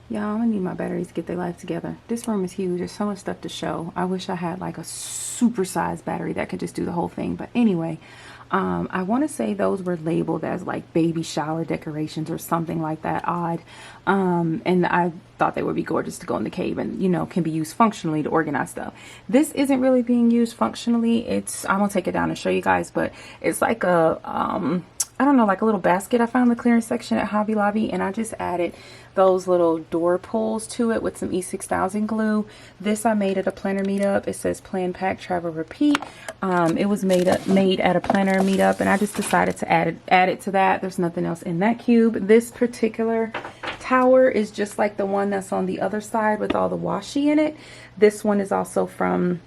Y'all, I'm gonna need my batteries to get their life together. This room is huge. There's so much stuff to show. I wish I had like a super sized battery that could just do the whole thing. But anyway, I want to say those were labeled as like baby shower decorations or something like that odd. And I thought they would be gorgeous to go in the cave and, you know, can be used functionally to organize stuff. This isn't really being used functionally. I'm gonna take it down and show you guys, but it's like a, I don't know, like a little basket I found in the clearance section at Hobby Lobby, and I just added those little door pulls to it with some E6000 glue. This I made at a planner meetup. It says plan, pack, travel, repeat. It was made at a planner meetup, and I just decided to add it to that. There's nothing else in that cube. This particular tower is just like the one that's on the other side with all the washi in it. This one is also from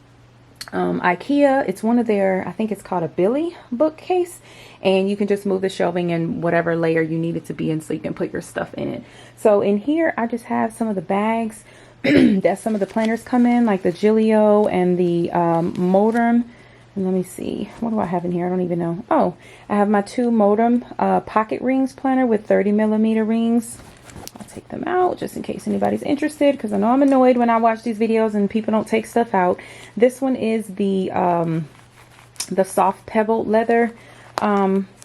Ikea. It's one of their, I think it's called a Billy bookcase, and you can just move the shelving in whatever layer you need it to be in so you can put your stuff in it. So in here I just have some of the bags that some of the planners come in, like the Gilio and the Modem. And let me see, what do I have in here? I don't even know. Oh, I have my 2 Modem pocket rings planner with 30mm rings. I'll take them out just in case anybody's interested, because I know I'm annoyed when I watch these videos and people don't take stuff out. This one is the soft pebbled leather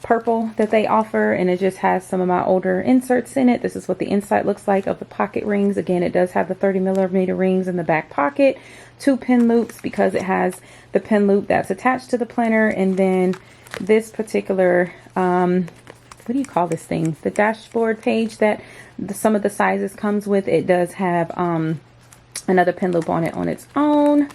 purple that they offer, and it just has some of my older inserts in it. This is what the inside looks like of the pocket rings. Again, it does have the 30mm rings in the back pocket, 2 pin loops because it has the pin loop that's attached to the planner, and then this particular what do you call this thing, the dashboard page that some of the sizes comes with, it does have another pin loop on it on its own.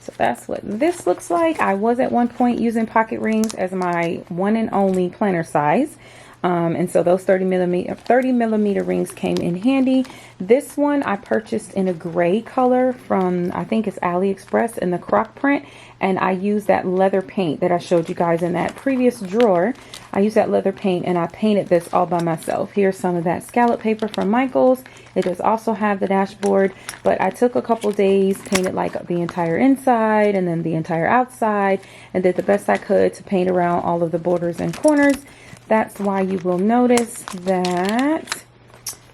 So that's what this looks like. I was at one point using pocket rings as my one and only planner size. And so those 30mm rings came in handy. This one I purchased in a gray color from, I think it's AliExpress, in the croc print. And I used that leather paint that I showed you guys in that previous drawer. I used that leather paint and I painted this all by myself. Here's some of that scallop paper from Michaels. It does also have the dashboard, but I took a couple days, painted like the entire inside and then the entire outside, and did the best I could to paint around all of the borders and corners. That's why you will notice that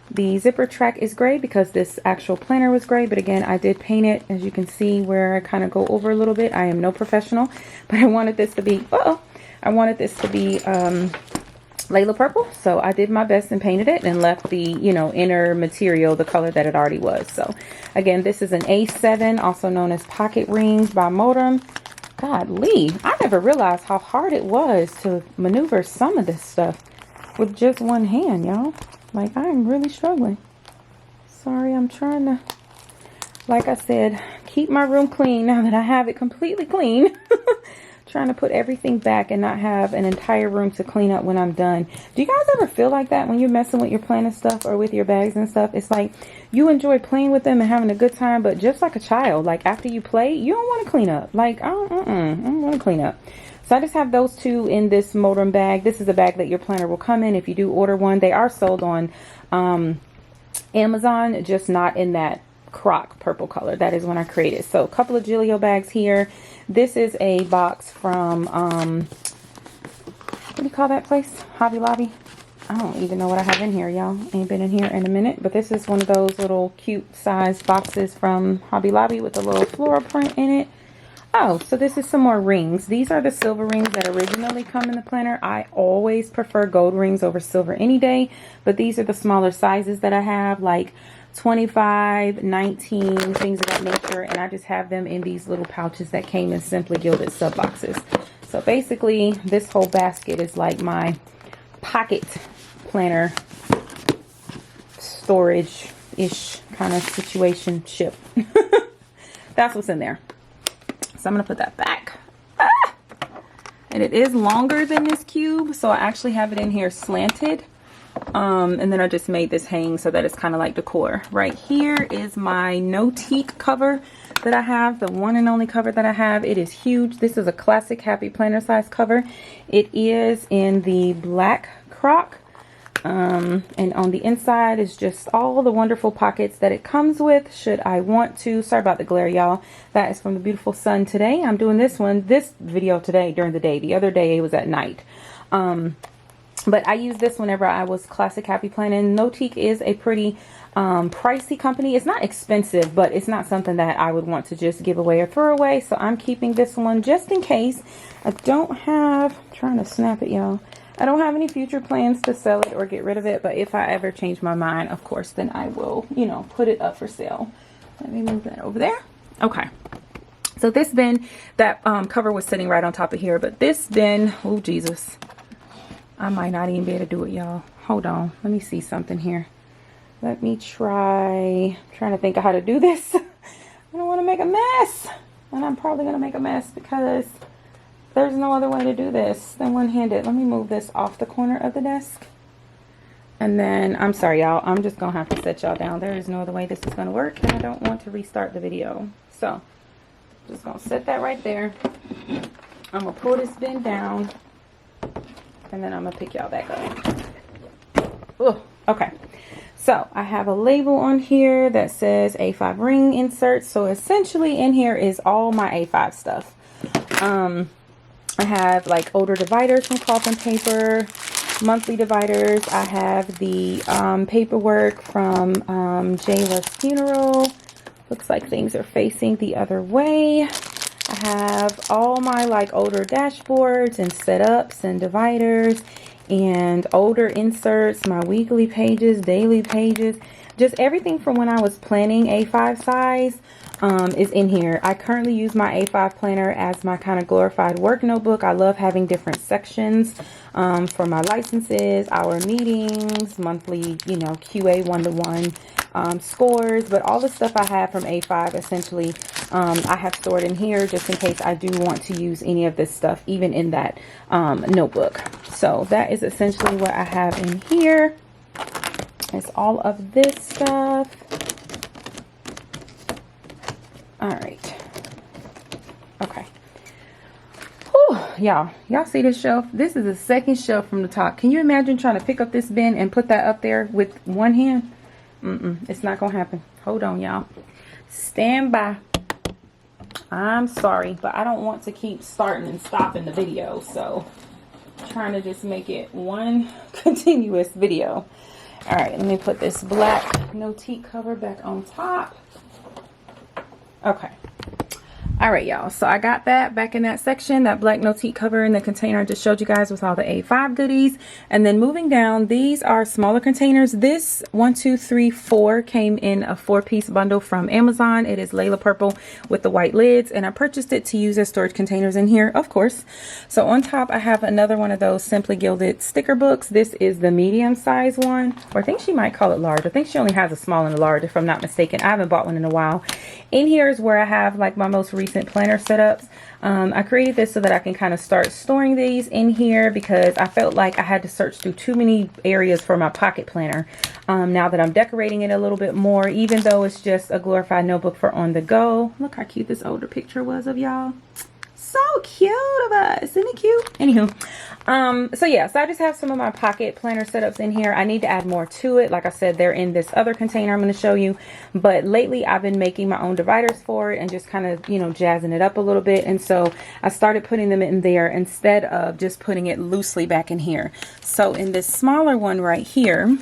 the zipper track is gray, because this actual planner was gray. But again, I did paint it, as you can see, where I kind of go over a little bit. I am no professional, but I wanted this to be, I wanted this to be Layla purple. So I did my best and painted it and left the, you know, inner material the color that it already was. So again, this is an A7, also known as pocket rings by Modem. Godly, I never realized how hard it was to maneuver some of this stuff with just one hand, y'all. Like, I'm really struggling. Sorry, I'm trying to, like I said, keep my room clean now that I have it completely clean. Trying to put everything back and not have an entire room to clean up when I'm done. Do you guys ever feel like that when you're messing with your planning stuff or with your bags and stuff? It's like you enjoy playing with them and having a good time, but just like a child, like after you play, you don't want to clean up. Like, I don't want to clean up. So I just have those 2 in this Modem bag. This is a bag that your planner will come in if you do order one. They are sold on Amazon, just not in that croc purple color. That is when I created. So a couple of Gilio bags here. This is a box from what do you call that place? Hobby Lobby. I don't even know what I have in here, y'all. Ain't been in here in a minute, but this is one of those little cute size boxes from Hobby Lobby with a little floral print in it. Oh, so this is some more rings. These are the silver rings that originally come in the planner. I always prefer gold rings over silver any day, but these are the smaller sizes that I have, like 25, 19, things of that nature, and I just have them in these little pouches that came in Simply Gilded sub boxes. So basically, this whole basket is like my pocket planner storage-ish kind of situation ship. That's what's in there. So I'm going to put that back. And it is longer than this cube, so I actually have it in here slanted. And then I just made this hang so that it's kind of like decor. Right here is my no teak cover that I have, the one and only cover that I have. It is huge. This is a classic Happy Planner size cover. It is in the black croc. And on the inside is just all the wonderful pockets that it comes with should I want to. Sorry about the glare, y'all. That is from the beautiful sun today. I'm doing this video today during the day. The other day it was at night. But I used this whenever I was classic happy planning. No teak is a pretty pricey company. It's not expensive, but it's not something that I would want to just give away or throw away. So I'm keeping this one just in case. I don't have, I'm trying to snap it, y'all. I don't have any future plans to sell it or get rid of it, but if I ever change my mind, of course, then I will, you know, put it up for sale. Let me move that over there. Okay. So this bin, that cover was sitting right on top of here, but this bin, oh Jesus, I might not even be able to do it, y'all. Hold on, let me see something here. Let me trying to think of how to do this. I don't want to make a mess, and I'm probably gonna make a mess because there's no other way to do this than one-handed. Let me move this off the corner of the desk. And then, I'm sorry, y'all. I'm just going to have to set y'all down. There is no other way this is going to work. And I don't want to restart the video. So, just going to set that right there. I'm going to pull this bin down. And then I'm going to pick y'all back up. Ooh, okay. So, I have a label on here that says A5 ring inserts. So, essentially in here is all my A5 stuff. I have like older dividers from Cloth and Paper, monthly dividers. I have the paperwork from Laila'S funeral. Looks like things are facing the other way. I have all my like older dashboards and setups and dividers and older inserts, my weekly pages, daily pages, just everything from when I was planning A5 size. Is in here. I currently use my A5 planner as my kind of glorified work notebook. I love having different sections for my licenses, our meetings, monthly, you know, QA one-to-one scores, but all the stuff I have from A5 essentially I have stored in here just in case I do want to use any of this stuff even in that notebook. So that is essentially what I have in here. It's all of this stuff. All right. Okay. Whew, y'all see this shelf? This is the second shelf from the top. Can you imagine trying to pick up this bin and put that up there with one hand? It's not gonna happen. Hold on, y'all. Stand by. I'm sorry, but I don't want to keep starting and stopping the video, so I'm trying to just make it one continuous video. All right, let me put this black no-teak cover back on top. Okay. All right, y'all. So I got that back in that section, that black no-teak cover in the container I just showed you guys with all the A5 goodies. And then moving down, these are smaller containers. This 1, 2, 3, 4 came in a 4-piece bundle from Amazon. It is Layla purple with the white lids, and I purchased it to use as storage containers in here, of course. So on top, I have another one of those Simply Gilded sticker books. This is the medium size one, or I think she might call it large. I think she only has a small and a large, if I'm not mistaken. I haven't bought one in a while. In here is where I have like my most recent planner setups. I created this so that I can kind of start storing these in here because I felt like I had to search through too many areas for my pocket planner. Now that I'm decorating it a little bit more, even though it's just a glorified notebook for on the go. Look how cute this older picture was of y'all. So cute of us. Isn't it cute? Anywho, so yeah, so I just have some of my pocket planner setups in here. I need to add more to it. Like I said, they're in this other container I'm going to show you. But lately I've been making my own dividers for it and just kind of, you know, jazzing it up a little bit. And so I started putting them in there instead of just putting it loosely back in here. So in this smaller one right here,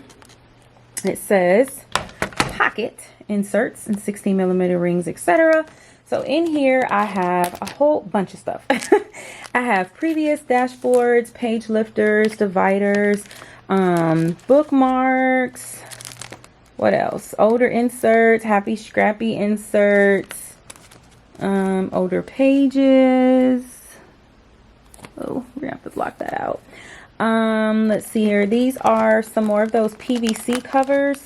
it says pocket inserts and 16mm rings, etc. So in here, I have a whole bunch of stuff. I have previous dashboards, page lifters, dividers, bookmarks. What else? Older inserts, happy scrappy inserts, older pages. Oh, we're gonna have to block that out. Let's see here. These are some more of those PVC covers.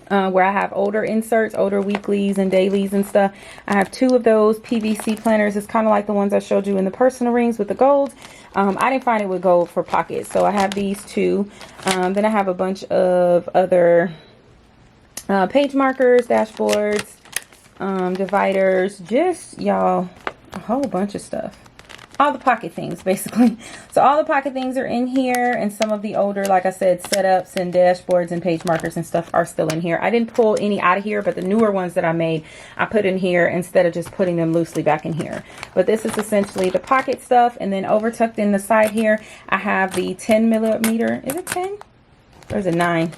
Where I have older inserts, older weeklies and dailies and stuff. I have 2 of those PVC planners. It's kind of like the ones I showed you in the personal rings with the gold. I didn't find it with gold for pockets, so I have these 2. Then I have a bunch of other page markers, dashboards, dividers, just, y'all, a whole bunch of stuff. All the pocket things, basically. So all the pocket things are in here, and some of the older, like I said, setups and dashboards and page markers and stuff are still in here. I didn't pull any out of here, but the newer ones that I made, I put in here instead of just putting them loosely back in here. But this is essentially the pocket stuff, and then over tucked in the side here, I have the 10mm. Is it 10? Or is it 9?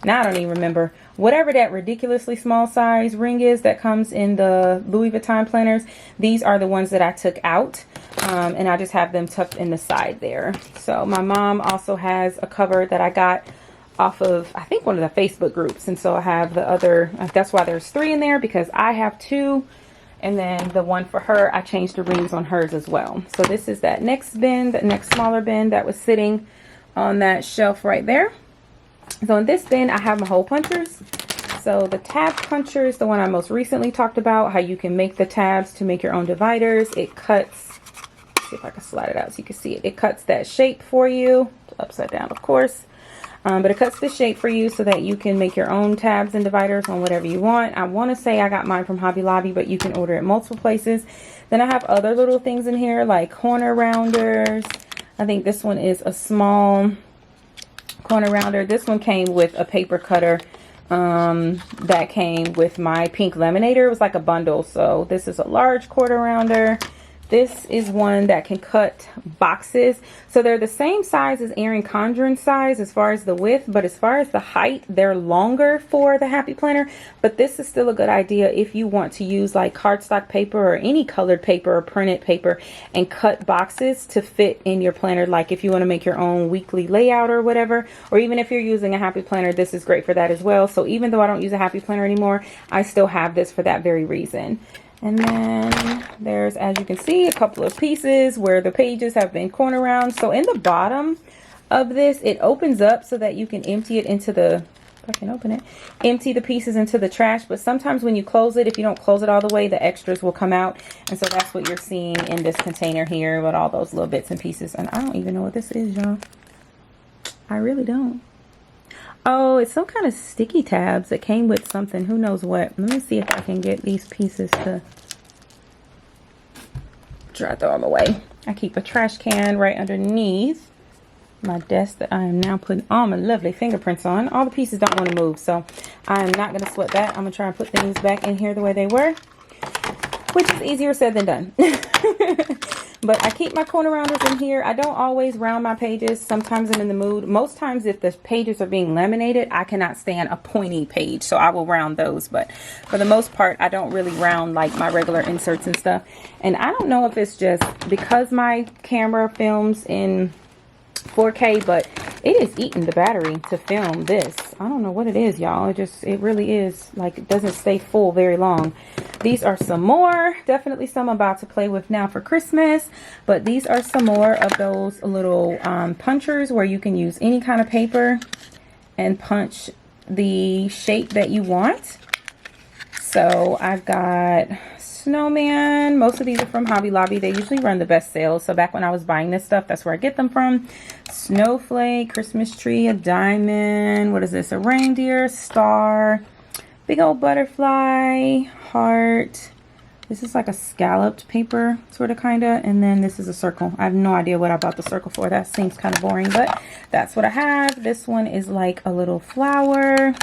Now I don't even remember. Whatever that ridiculously small size ring is that comes in the Louis Vuitton planners, these are the ones that I took out. And I just have them tucked in the side there. So my mom also has a cover that I got off of, I think, one of the Facebook groups. And so I have the other, that's why there's 3 in there, because I have 2. And then the one for her, I changed the rings on hers as well. So this is that next bin, the next smaller bin that was sitting on that shelf right there. So in this bin, I have my hole punchers. So the tab puncher is the one I most recently talked about, how you can make the tabs to make your own dividers. It cuts, let's see if I can slide it out so you can see it. It cuts that shape for you, upside down of course. But it cuts the shape for you so that you can make your own tabs and dividers on whatever you want. I want to say I got mine from Hobby Lobby, but you can order it multiple places. Then I have other little things in here like corner rounders. I think this one is a small corner rounder. This one came with a paper cutter that came with my pink laminator. It was like a bundle. So this is a large quarter rounder. This is one that can cut boxes. So they're the same size as Erin Condren's size as far as the width, but as far as the height, they're longer for the Happy Planner. But this is still a good idea if you want to use like cardstock paper or any colored paper or printed paper and cut boxes to fit in your planner. Like if you want to make your own weekly layout or whatever, or even if you're using a Happy Planner, this is great for that as well. So even though I don't use a Happy Planner anymore, I still have this for that very reason. And then there's, as you can see, a couple of pieces where the pages have been corner round. So in the bottom of this, it opens up so that you can empty it into the, if I can open it, empty the pieces into the trash. But sometimes when you close it, if you don't close it all the way, the extras will come out. And so that's what you're seeing in this container here with all those little bits and pieces. And I don't even know what this is, y'all. I really don't. Oh, it's some kind of sticky tabs that came with something. Who knows what? Let me see if I can get these pieces to try to throw them away. I keep a trash can right underneath my desk that I am now putting all my lovely fingerprints on. All the pieces don't want to move, so I'm not going to sweat that. I'm going to try and put things back in here the way they were, which is easier said than done. But I keep my corner rounders in here. I don't always round my pages. Sometimes I'm in the mood. Most times if the pages are being laminated, I cannot stand a pointy page. So I will round those. But for the most part, I don't really round like my regular inserts and stuff. And I don't know if it's just because my camera films in 4K, but it is eating the battery to film this. I don't know what it is, y'all. It really is like, it doesn't stay full very long. These are some more, definitely some I'm about to play with now for Christmas, but these are some more of those little punchers where you can use any kind of paper and punch the shape that you want. So I've got snowman. Most of these are from Hobby Lobby. They usually run the best sales. So back when I was buying this stuff, that's where I get them from. Snowflake, Christmas tree, a diamond. What is this? A reindeer, star, big old butterfly, heart. This is like a scalloped paper, sort of, kind of. And then this is a circle. I have no idea what I bought the circle for. That seems kind of boring, but that's what I have. This one is like a little flower.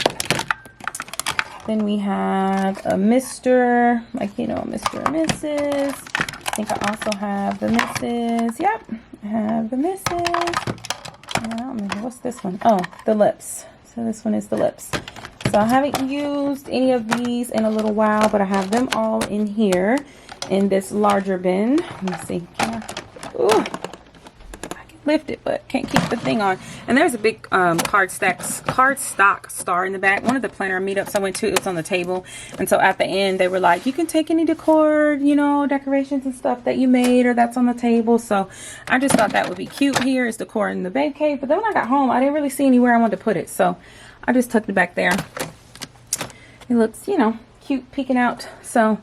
Then we have a Mr., like, you know, Mr. and Mrs. I think I also have the Mrs. Yep, I have the Mrs. And I don't remember, what's this one? Oh, the lips. So this one is the lips. So I haven't used any of these in a little while, but I have them all in here in this larger bin. Let me see. Ooh, I can lift it, but can't keep the thing on. And there's a big cardstock star in the back. One of the planner meetups I went to, it was on the table. And so at the end, they were like, you can take any decor, you know, decorations and stuff that you made or that's on the table. So I just thought that would be cute. Here is decor in the babe cave. But then when I got home, I didn't really see anywhere I wanted to put it. So I just tucked it back there. It looks, you know, cute peeking out. So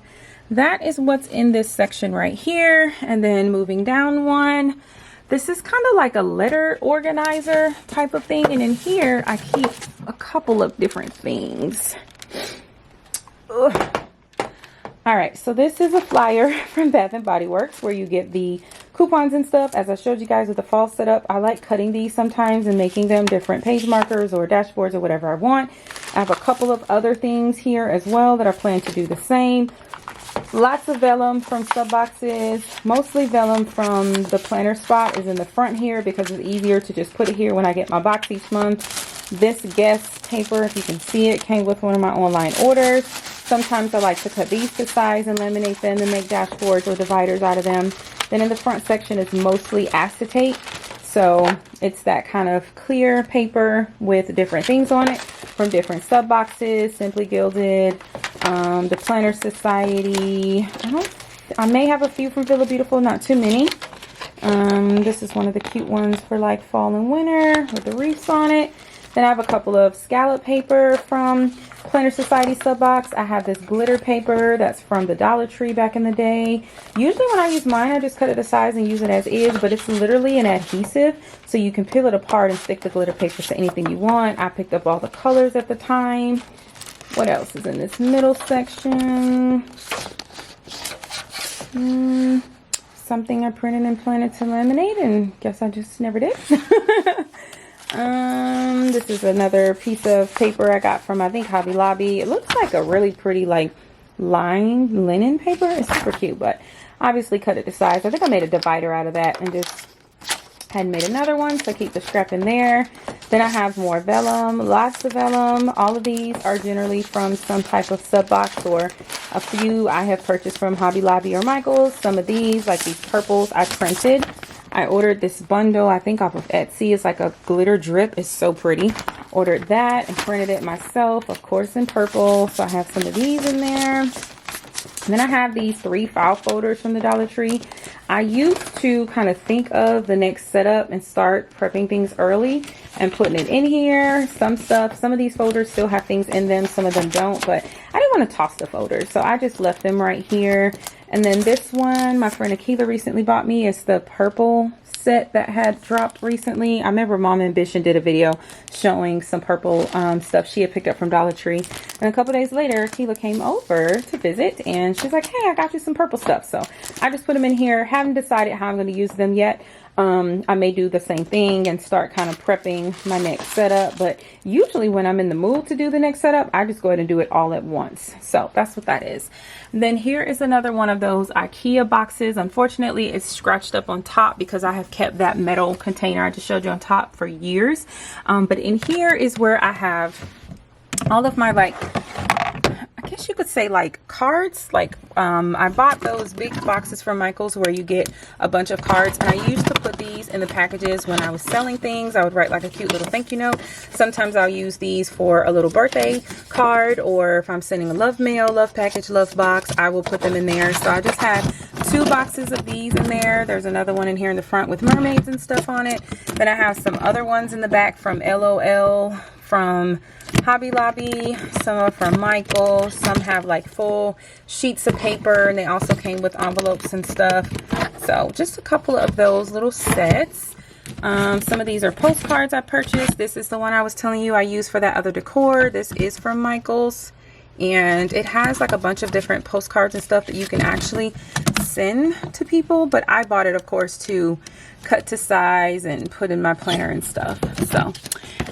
that is what's in this section right here. And then moving down one, this is kind of like a letter organizer type of thing. And in here, I keep a couple of different things. Ugh. All right, so this is a flyer from Bath and Body Works where you get the coupons and stuff. As I showed you guys with the fall setup, I like cutting these sometimes and making them different page markers or dashboards or whatever I want. I have a couple of other things here as well that I plan to do the same. Lots of vellum from sub boxes. Mostly vellum from the planner spot is in the front here because it's easier to just put it here when I get my box each month. This guest paper, if you can see it, came with one of my online orders. Sometimes I like to cut these to size and laminate them and make dashboards or dividers out of them. Then in the front section is mostly acetate. So it's that kind of clear paper with different things on it from different sub boxes, Simply Gilded, the Planner Society. I may have a few from Villa Beautiful, not too many. This is one of the cute ones for like fall and winter with the wreaths on it. Then I have a couple of scallop paper from Planner Society sub box. I have this glitter paper that's from the Dollar Tree back in the day. Usually when I use mine, I just cut it to size and use it as is, but it's literally an adhesive, so you can peel it apart and stick the glitter paper to anything you want. I picked up all the colors at the time. What else is in this middle section? Something I printed and planned to laminate, and guess I just never did. This is another piece of paper I got from, I think, Hobby Lobby. It looks like a really pretty, like, lined linen paper. It's super cute, but obviously cut it to size. I think I made a divider out of that and just had made another one, so keep the scrap in there. Then I have more vellum, lots of vellum. All of these are generally from some type of sub box, or a few I have purchased from Hobby Lobby or Michael's. Some of these, like these purples, I printed. I ordered this bundle, I think off of Etsy. It's like a glitter drip. It's so pretty. Ordered that and printed it myself, of course, in purple. So I have some of these in there. And then I have these 3 file folders from the Dollar Tree. I used to kind of think of the next setup and start prepping things early and putting it in here. Some of these folders still have things in them, some of them don't, but I didn't want to toss the folders, so I just left them right here. And then this one, my friend Akila recently bought me. It's the purple set that had dropped recently. I remember Mom Ambition did a video showing some purple stuff she had picked up from Dollar Tree. And a couple days later, Akila came over to visit, and she's like, hey, I got you some purple stuff. So I just put them in here. Haven't decided how I'm going to use them yet. I may do the same thing and start kind of prepping my next setup, but usually when I'm in the mood to do the next setup, I just go ahead and do it all at once. So that's what that is. Then here is another one of those Ikea boxes. Unfortunately, it's scratched up on top because I have kept that metal container I just showed you on top for years. But in here is where I have all of my, like, I guess you could say, like, cards. Like, I bought those big boxes from Michael's where you get a bunch of cards, and I used to put these in the packages when I was selling things. I would write like a cute little thank you note. Sometimes I'll use these for a little birthday card, or if I'm sending a love mail, love package, love box, I will put them in there. So I just have 2 boxes of these in there. There's another one in here in the front with mermaids and stuff on it. Then I have some other ones in the back from LOL, from Hobby Lobby, some are from Michael, some have like full sheets of paper, and they also came with envelopes and stuff. So just a couple of those little sets. Some of these are postcards I purchased. This is the one I was telling you I use for that other decor. This is from Michael's, and it has like a bunch of different postcards and stuff that you can actually send to people, but I bought it, of course, to cut to size and put in my planner and stuff. So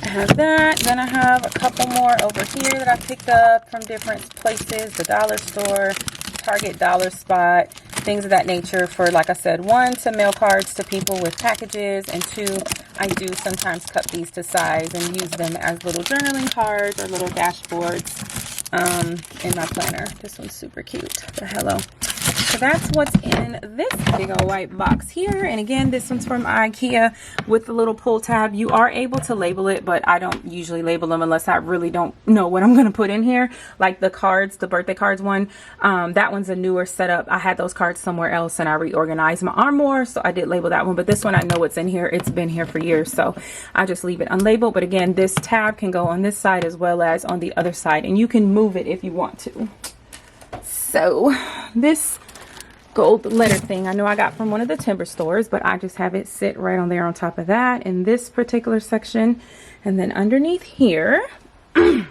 I have that. Then I have a couple more over here that I picked up from different places, the dollar store, Target, Dollar Spot, things of that nature, for, like I said, 1, to mail cards to people with packages, and 2, I do sometimes cut these to size and use them as little journaling cards or little dashboards in my planner. This one's super cute. The hello. So that's what's in this big old white box here. And again, this one's from Ikea with the little pull tab. You are able to label it, but I don't usually label them unless I really don't know what I'm going to put in here. Like the cards, the birthday cards one, that one's a newer setup. I had those cards somewhere else and I reorganized my armoire, so I did label that one. But this one, I know what's in here. It's been here for years, so I just leave it unlabeled. But again, this tab can go on this side as well as on the other side, and you can move it if you want to. So this gold letter thing I know I got from one of the timber stores, but I just have it sit right on there on top of that in this particular section. And then underneath here, whoo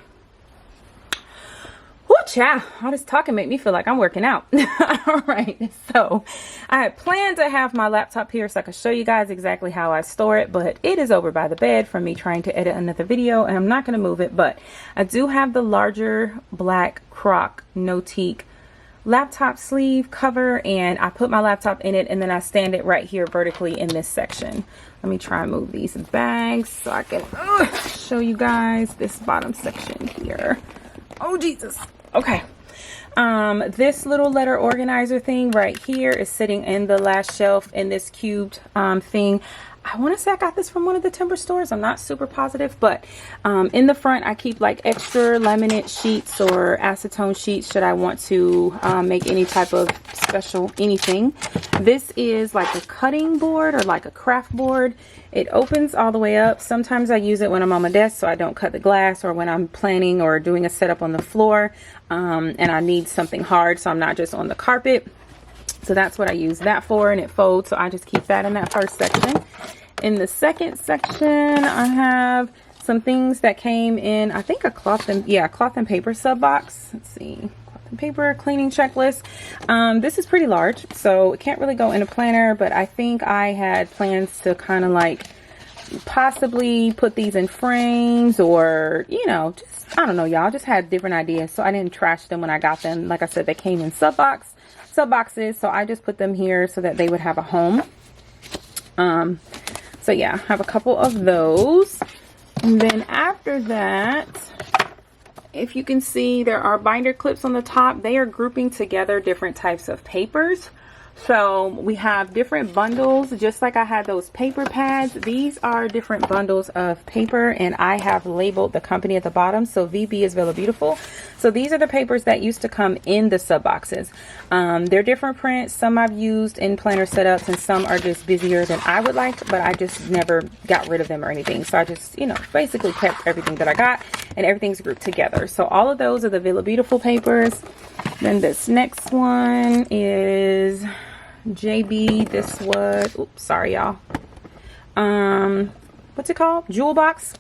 child, all this talking made me feel like I'm working out. All right, so I had planned to have my laptop here so I could show you guys exactly how I store it, but it is over by the bed from me trying to edit another video, and I'm not going to move it. But I do have the larger black croc no teak laptop sleeve cover, and I put my laptop in it, and then I stand it right here vertically in this section. Let me try and move these bags so I can show you guys this bottom section here. Oh Jesus. Okay. This little letter organizer thing right here is sitting in the last shelf in this cubed thing. I want to say I got this from one of the timber stores. I'm not super positive, but in the front I keep like extra laminate sheets or acetone sheets should I want to make any type of special anything. This is like a cutting board or like a craft board. It opens all the way up. Sometimes I use it when I'm on my desk so I don't cut the glass, or when I'm planning or doing a setup on the floor and I need something hard so I'm not just on the carpet. So that's what I use that for, and it folds, so I just keep that in that first section. In the second section, I have some things that came in, I think a cloth and paper sub box. Let's see, cloth and paper cleaning checklist. This is pretty large, so it can't really go in a planner, but I think I had plans to kind of like possibly put these in frames, or you know, just I don't know, y'all, just had different ideas, so I didn't trash them when I got them. Like I said, they came in sub boxes, so I just put them here so that they would have a home. So yeah, I have a couple of those. And then after that, if you can see, there are binder clips on the top. They are grouping together different types of papers. So we have different bundles, just like I had those paper pads. These are different bundles of paper, and I have labeled the company at the bottom. So VB is Vella Beautiful. So these are the papers that used to come in the sub boxes. They're different prints. Some I've used in planner setups, and some are just busier than I would like, but I just never got rid of them or anything. So I just, you know, basically kept everything that I got, and everything's grouped together. So all of those are the Vella Beautiful papers. Then this next one is JB. This was, oops, sorry y'all. What's it called? Jewel Box.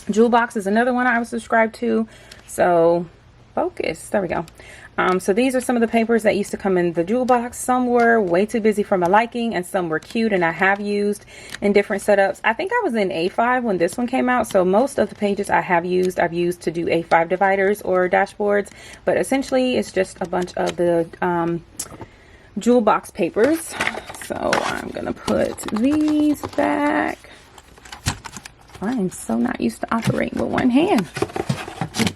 Jewel Box is another one I was subscribed to. So focus, there we go. So these are some of the papers that used to come in the Jewel Box. Some were way too busy for my liking, and some were cute and I have used in different setups. I think I was in A5 when this one came out, so most of the pages I've used to do A5 dividers or dashboards, but essentially it's just a bunch of the Jewel Box papers. So I'm gonna put these back. I am so not used to operating with one hand,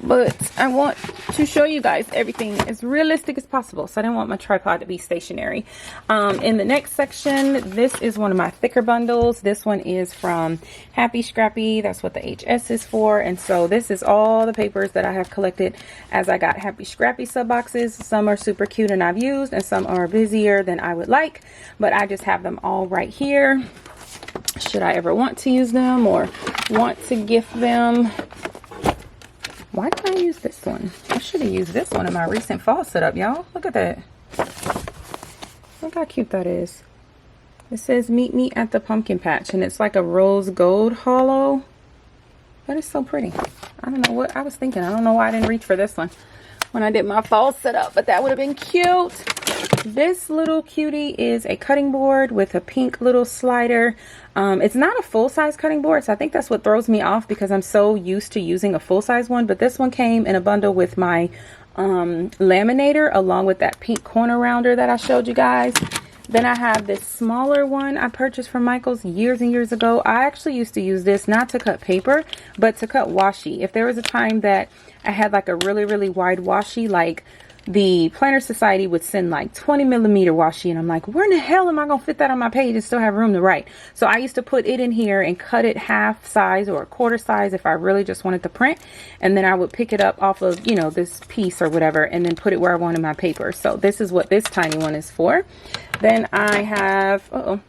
but I want to show you guys everything as realistic as possible, so I didn't want my tripod to be stationary. In the next section, this is one of my thicker bundles. This one is from Happy Scrappy. That's what the HS is for. And so this is all the papers that I have collected as I got Happy Scrappy sub boxes. Some are super cute and I've used, and some are busier than I would like, but I just have them all right here should I ever want to use them or want to gift them. Why did I use this one? I should have used this one in my recent fall setup, y'all. Look at that. Look how cute that is. It says meet me at the pumpkin patch, and it's like a rose gold hollow. That is so pretty. I don't know what I was thinking. I don't know why I didn't reach for this one when I did my fall setup, but that would have been cute. This little cutie is a cutting board with a pink little slider. It's not a full-size cutting board, so I think that's what throws me off because I'm so used to using a full-size one. But this one came in a bundle with my laminator along with that pink corner rounder that I showed you guys. Then I have this smaller one I purchased from Michael's years and years ago. I actually used to use this not to cut paper, but to cut washi. If there was a time that I had like a really, really wide washi, like the Planner Society would send like 20mm washi, and I'm like, where in the hell am I gonna fit that on my page and still have room to write? So I used to put it in here and cut it half size or a quarter size if I really just wanted to print, and then I would pick it up off of, you know, this piece or whatever, and then put it where I wanted my paper. So this is what this tiny one is for. Then I have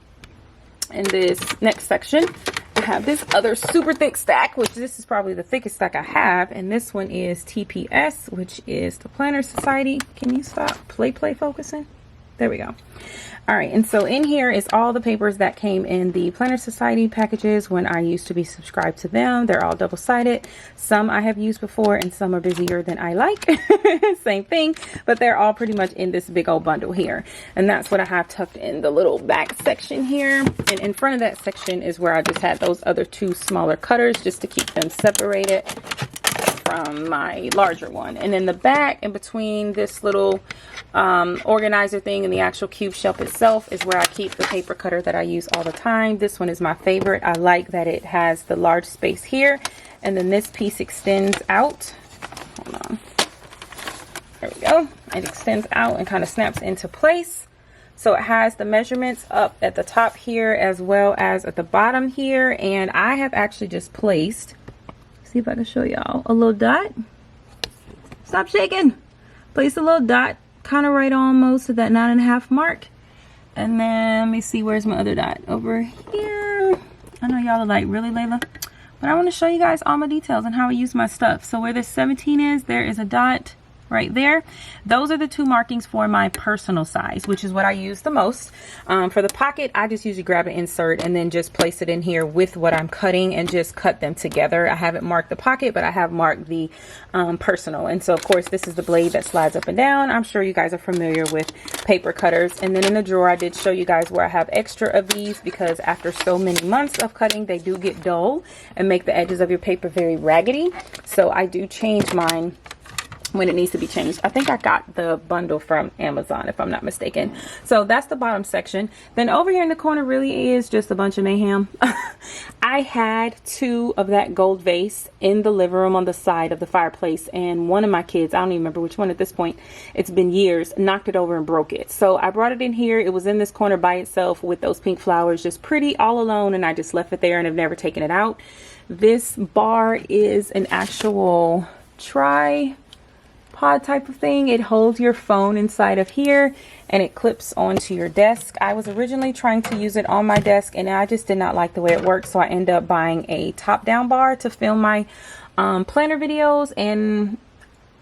in this next section I have this other super thick stack, which this is probably the thickest stack I have, and this one is TPS, which is the Planner Society. Can you stop play focusing? There we go. All right, and so in here is all the papers that came in the Planner Society packages when I used to be subscribed to them. They're all double-sided. Some I have used before and some are busier than I like. Same thing, but they're all pretty much in this big old bundle here. And that's what I have tucked in the little back section here. And in front of that section is where I just had those other two smaller cutters just to keep them separated. from my larger one. And then the back, in between this little organizer thing and the actual cube shelf itself, is where I keep the paper cutter that I use all the time. This one is my favorite. I like that it has the large space here, and then this piece extends out. Hold on. There we go. It extends out and kind of snaps into place. So it has the measurements up at the top here as well as at the bottom here. And I have actually just placed, see if I can show y'all, a little dot. Stop shaking. Place a little dot kind of right almost to that 9.5 mark. And then let me see, where's my other dot? Over here. I know y'all are like, really, Layla? But I want to show you guys all my details and how I use my stuff. So where this 17 is, there is a dot right there. Those are the two markings for my personal size, which is what I use the most. For the pocket, I just usually grab an insert and then just place it in here with what I'm cutting and just cut them together. I haven't marked the pocket, but I have marked the personal. And so of course this is the blade that slides up and down. I'm sure you guys are familiar with paper cutters. And then in the drawer, I did show you guys where I have extra of these, because after so many months of cutting, they do get dull and make the edges of your paper very raggedy. So I do change mine when it needs to be changed. I think I got the bundle from Amazon, if I'm not mistaken. So that's the bottom section. Then over here in the corner really is just a bunch of mayhem. I had 2 of that gold vase in the living room on the side of the fireplace, and one of my kids, I don't even remember which one at this point, it's been years, knocked it over and broke it. So I brought it in here. It was in this corner by itself with those pink flowers, just pretty all alone, and I just left it there and have never taken it out. This bar is an actual tripod type of thing. It holds your phone inside of here and it clips onto your desk. I was originally trying to use it on my desk and I just did not like the way it worked, so I ended up buying a top down bar to film my planner videos, and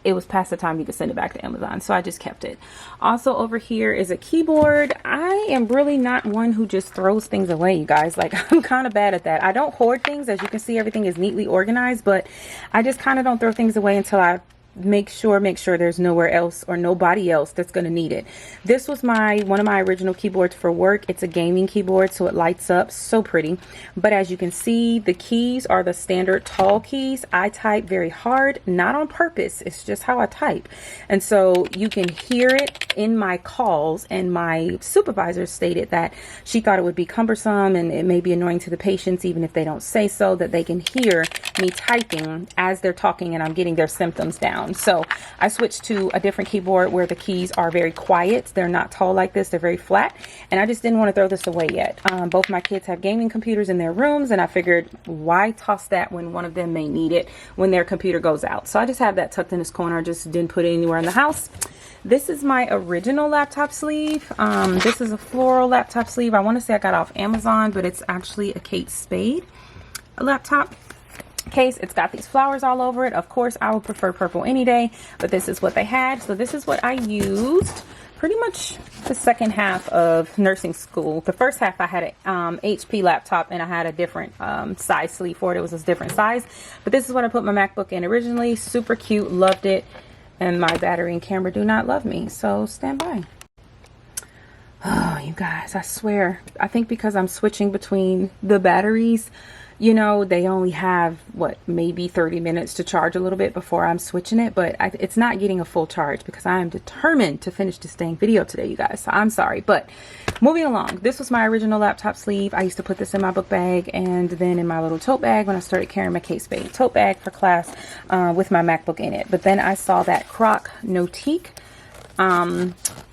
it was past the time you could send it back to Amazon, so I just kept it. Also over here is a keyboard. I am really not one who just throws things away, you guys. Like, I'm kind of bad at that. I don't hoard things. As you can see, everything is neatly organized, but I just kind of don't throw things away until I make sure there's nowhere else or nobody else that's going to need it. This was one of my original keyboards for work. It's a gaming keyboard, so it lights up, so pretty. But as you can see, the keys are the standard tall keys. I type very hard, not on purpose. It's just how I type. And so you can hear it in my calls, and my supervisor stated that she thought it would be cumbersome and it may be annoying to the patients, even if they don't say so, that they can hear me typing as they're talking and I'm getting their symptoms down. So I switched to a different keyboard where the keys are very quiet. They're not tall like this. They're very flat. And I just didn't want to throw this away yet. Both my kids have gaming computers in their rooms, and I figured, why toss that when one of them may need it when their computer goes out? So I just have that tucked in this corner. Just didn't put it anywhere in the house. This is my original laptop sleeve. This is a floral laptop sleeve. I want to say I got off Amazon, but it's actually a Kate Spade laptop case. It's got these flowers all over it. Of course, I would prefer purple any day, but this is what they had. So this is what I used pretty much the second half of nursing school. The first half I had an HP laptop, and I had a different size sleeve for it. It was a different size, but this is what I put my MacBook in originally. Super cute, loved it. And my battery and camera do not love me, so stand by. Oh, you guys, I swear, I think because I'm switching between the batteries, you know, they only have, what, maybe 30 minutes to charge a little bit before I'm switching it, but it's not getting a full charge because I am determined to finish this dang video today, you guys. So I'm sorry, but moving along, this was my original laptop sleeve. I used to put this in my book bag and then in my little tote bag when I started carrying my Kate Spade tote bag for class with my MacBook in it. But then I saw that Croc Notique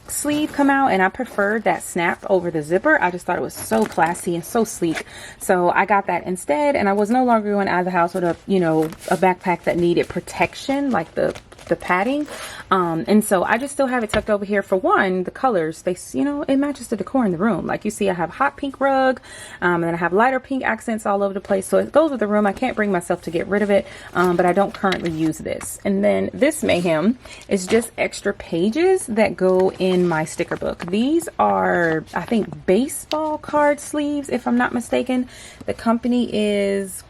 sleeve come out, and I preferred that snap over the zipper. I just thought it was so classy and so sleek, so I got that instead. And I was no longer going out of the house with a backpack that needed protection, like the padding, and so I just still have it tucked over here. For one, the colors, they, it matches the decor in the room. Like you see, I have hot pink rug, and then I have lighter pink accents all over the place, so it goes with the room. I can't bring myself to get rid of it, but I don't currently use this. And then this mayhem is just extra pages that go in my sticker book. These are, I think, baseball card sleeves, if I'm not mistaken. The company is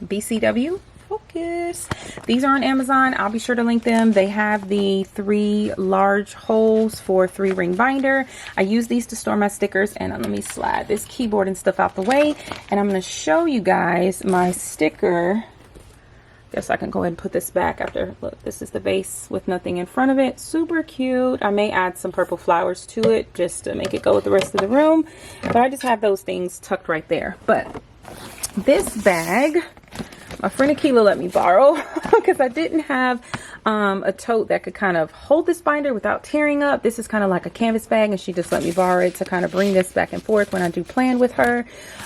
BCW. Focus. These are on Amazon. I'll be sure to link them. They have the 3 large holes for 3-ring binder. I use these to store my stickers. And let me slide this keyboard and stuff out the way, and I'm going to show you guys my sticker Guess I can go ahead and put this back after. Look, this is the vase with nothing in front of it. Super cute. I may add some purple flowers to it just to make it go with the rest of the room, but I just have those things tucked right there. But this bag, my friend Akila let me borrow because I didn't have a tote that could kind of hold this binder without tearing up. This is kind of like a canvas bag, and she just let me borrow it to kind of bring this back and forth when I do plan with her.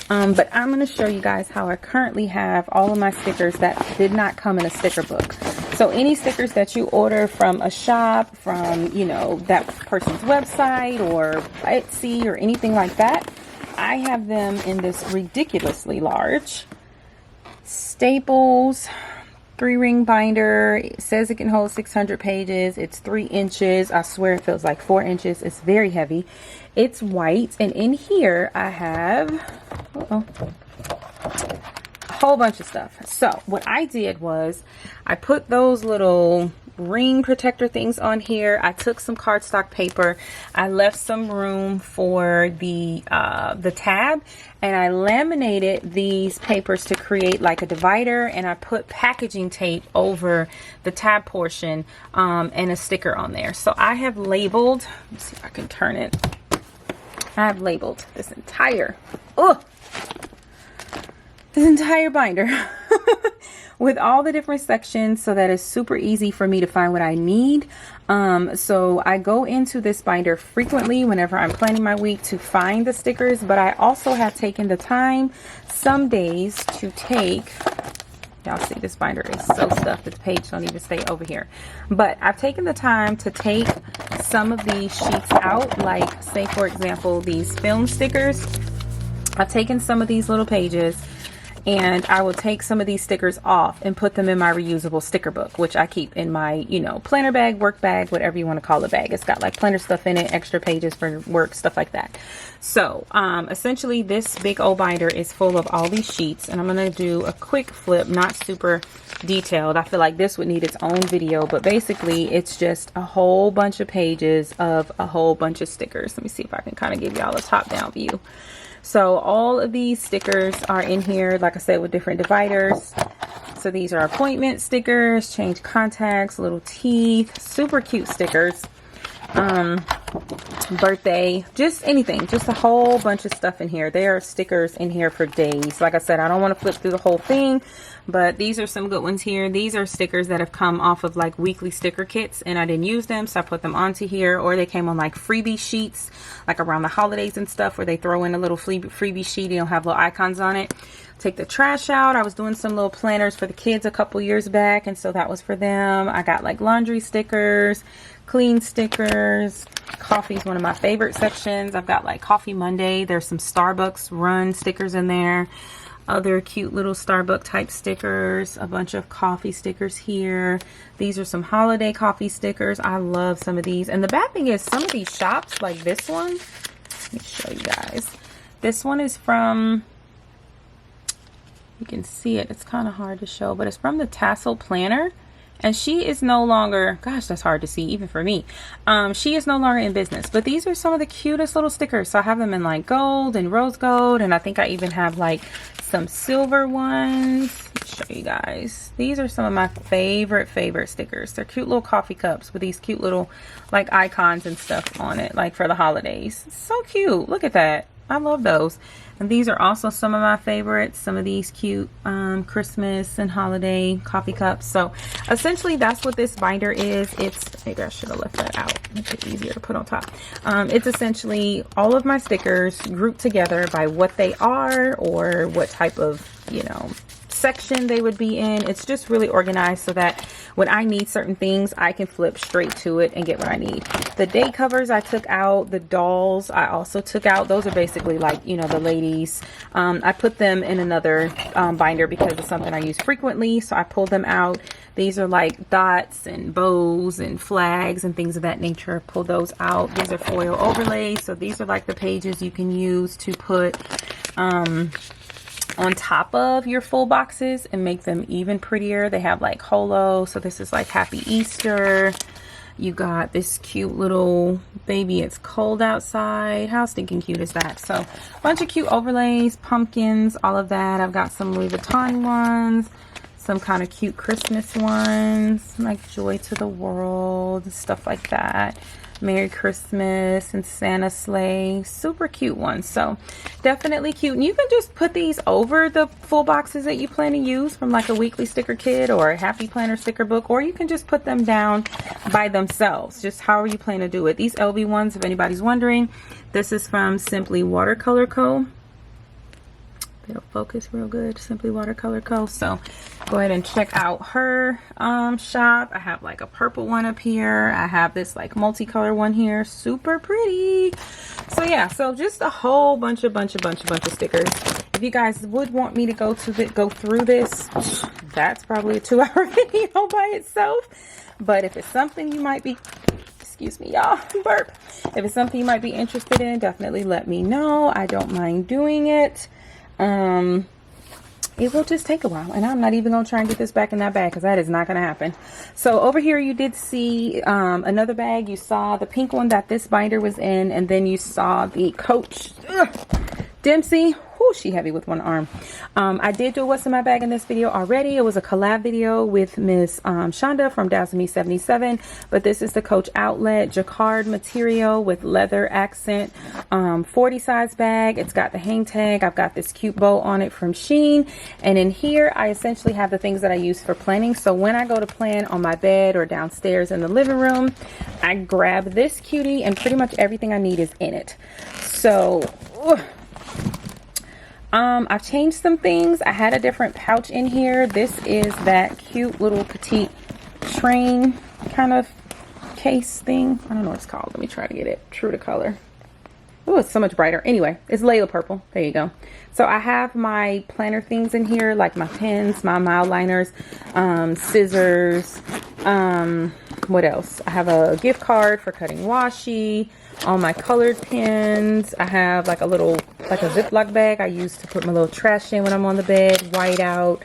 But I'm going to show you guys how I currently have all of my stickers that did not come in a sticker book. So any stickers that you order from a shop, from, you know, that person's website or Etsy or anything like that, I have them in this ridiculously large Staples 3-ring binder. It says it can hold 600 pages. It's 3 inches. I swear it feels like 4 inches. It's very heavy. It's white, and in here I have a whole bunch of stuff. So what I did was I put those little ring protector things on here. I took some cardstock paper. I left some room for the tab, and I laminated these papers to create like a divider, and I put packaging tape over the tab portion and a sticker on there. So I have labeled, let's see if I can turn it. I have labeled this entire binder with all the different sections so that it's super easy for me to find what I need. So I go into this binder frequently whenever I'm planning my week to find the stickers, but I also have taken the time some days to take, y'all see this binder is so stuffed that the page don't even stay over here, but I've taken the time to take some of these sheets out, like say for example these film stickers. I've taken some of these little pages, and I will take some of these stickers off and put them in my reusable sticker book, which I keep in my, you know, planner bag, work bag, whatever you want to call a bag. It's got like planner stuff in it, extra pages for work, stuff like that. So essentially this big old binder is full of all these sheets, and I'm going to do a quick flip, not super detailed. I feel like this would need its own video, but basically it's just a whole bunch of pages of a whole bunch of stickers. Let me see if I can kind of give y'all a top down view. So all of these stickers are in here, like I said, with different dividers. So these are appointment stickers, change contacts, little teeth, super cute stickers, birthday, just anything, just a whole bunch of stuff in here. There are stickers in here for days. Like I said, I don't want to flip through the whole thing, but these are some good ones here. These are stickers that have come off of like weekly sticker kits, and I didn't use them, so I put them onto here, or they came on like freebie sheets, like around the holidays and stuff, where they throw in a little freebie sheet, you'll have little icons on it. Take the trash out. I was doing some little planners for the kids a couple years back, and so that was for them. I got like laundry stickers, clean stickers. Coffee is one of my favorite sections. I've got like Coffee Monday. There's some Starbucks run stickers in there. Other cute little Starbucks type stickers. A bunch of coffee stickers here. These are some holiday coffee stickers. I love some of these. And the bad thing is some of these shops, like this one. Let me show you guys. This one is from, you can see it. It's kind of hard to show, but it's from the Tassel Planner. And she is no longer, gosh, that's hard to see even for me. She is no longer in business, but these are some of the cutest little stickers. So I have them in like gold and rose gold, and I think I even have like some silver ones. Let me show you guys. These are some of my favorite stickers. They're cute little coffee cups with these cute little like icons and stuff on it, like for the holidays. So cute. Look at that. I love those. And these are also some of my favorites. Some of these cute Christmas and holiday coffee cups. So essentially that's what this binder is. It's, maybe I should have left that out. Make it easier to put on top. It's essentially all of my stickers grouped together by what they are or what type of, you know, section they would be in. It's just really organized so that when I need certain things, I can flip straight to it and get what I need. The date covers I took out. The dolls I also took out. Those are basically like, you know, the ladies. I put them in another binder because it's something I use frequently, so I pulled them out. These are like dots and bows and flags and things of that nature. Pull those out. These are foil overlays, so these are like the pages you can use to put on top of your full boxes and make them even prettier. They have like holo, so this is like Happy Easter. You got this cute little baby, it's cold outside. How stinking cute is that? So a bunch of cute overlays, pumpkins, all of that. I've got some Louis Vuitton ones, some kind of cute Christmas ones, like Joy to the World, stuff like that. Merry Christmas and Santa Sleigh, super cute ones. So definitely cute. And you can just put these over the full boxes that you plan to use from like a weekly sticker kit or a happy planner sticker book, or you can just put them down by themselves, just however you plan to do it. These LV ones, if anybody's wondering, this is from Simply Watercolor Co. It'll focus real good. Simply Watercolor Co. So go ahead and check out her shop. I have like a purple one up here. I have this like multicolor one here, super pretty. So yeah, so just a whole bunch of stickers. If you guys would want me to go through this, that's probably a 2-hour video by itself. But if it's something you might be, excuse me y'all, burp, if it's something you might be interested in, definitely let me know. I don't mind doing it. It will just take a while, and I'm not even gonna try and get this back in that bag because that is not gonna happen. So over here you did see another bag. You saw the pink one that this binder was in, and then you saw the Coach Dempsey. Whoo, she heavy with one arm. I did do what's in my bag in this video already. It was a collab video with Miss Shonda from Dazzle Me 77, but this is the Coach Outlet Jacquard material with leather accent, 40 size bag. It's got the hang tag. I've got this cute bow on it from Shein, and in here I essentially have the things that I use for planning. So when I go to plan on my bed or downstairs in the living room, I grab this cutie and pretty much everything I need is in it. So I've changed some things. I had a different pouch in here. This is that cute little petite train kind of case thing. I don't know what it's called. Let me try to get it true to color. Oh, it's so much brighter. Anyway, it's Layla purple. There you go. So I have my planner things in here, like my pens, my mile liners, scissors. What else? I have a gift card for cutting washi. All my colored pens. I have like a little, like a Ziploc bag I use to put my little trash in when I'm on the bed. Whiteout,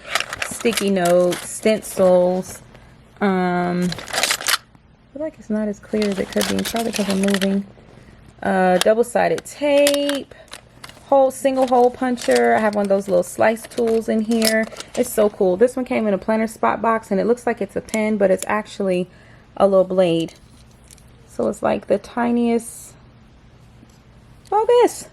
sticky notes, stencils. I feel like it's not as clear as it could be. Probably because I'm moving. Double-sided tape. Single hole puncher. I have one of those little slice tools in here. It's so cool. This one came in a planner spot box, and it looks like it's a pen, but it's actually a little blade. So it's like the tiniest, oh, this.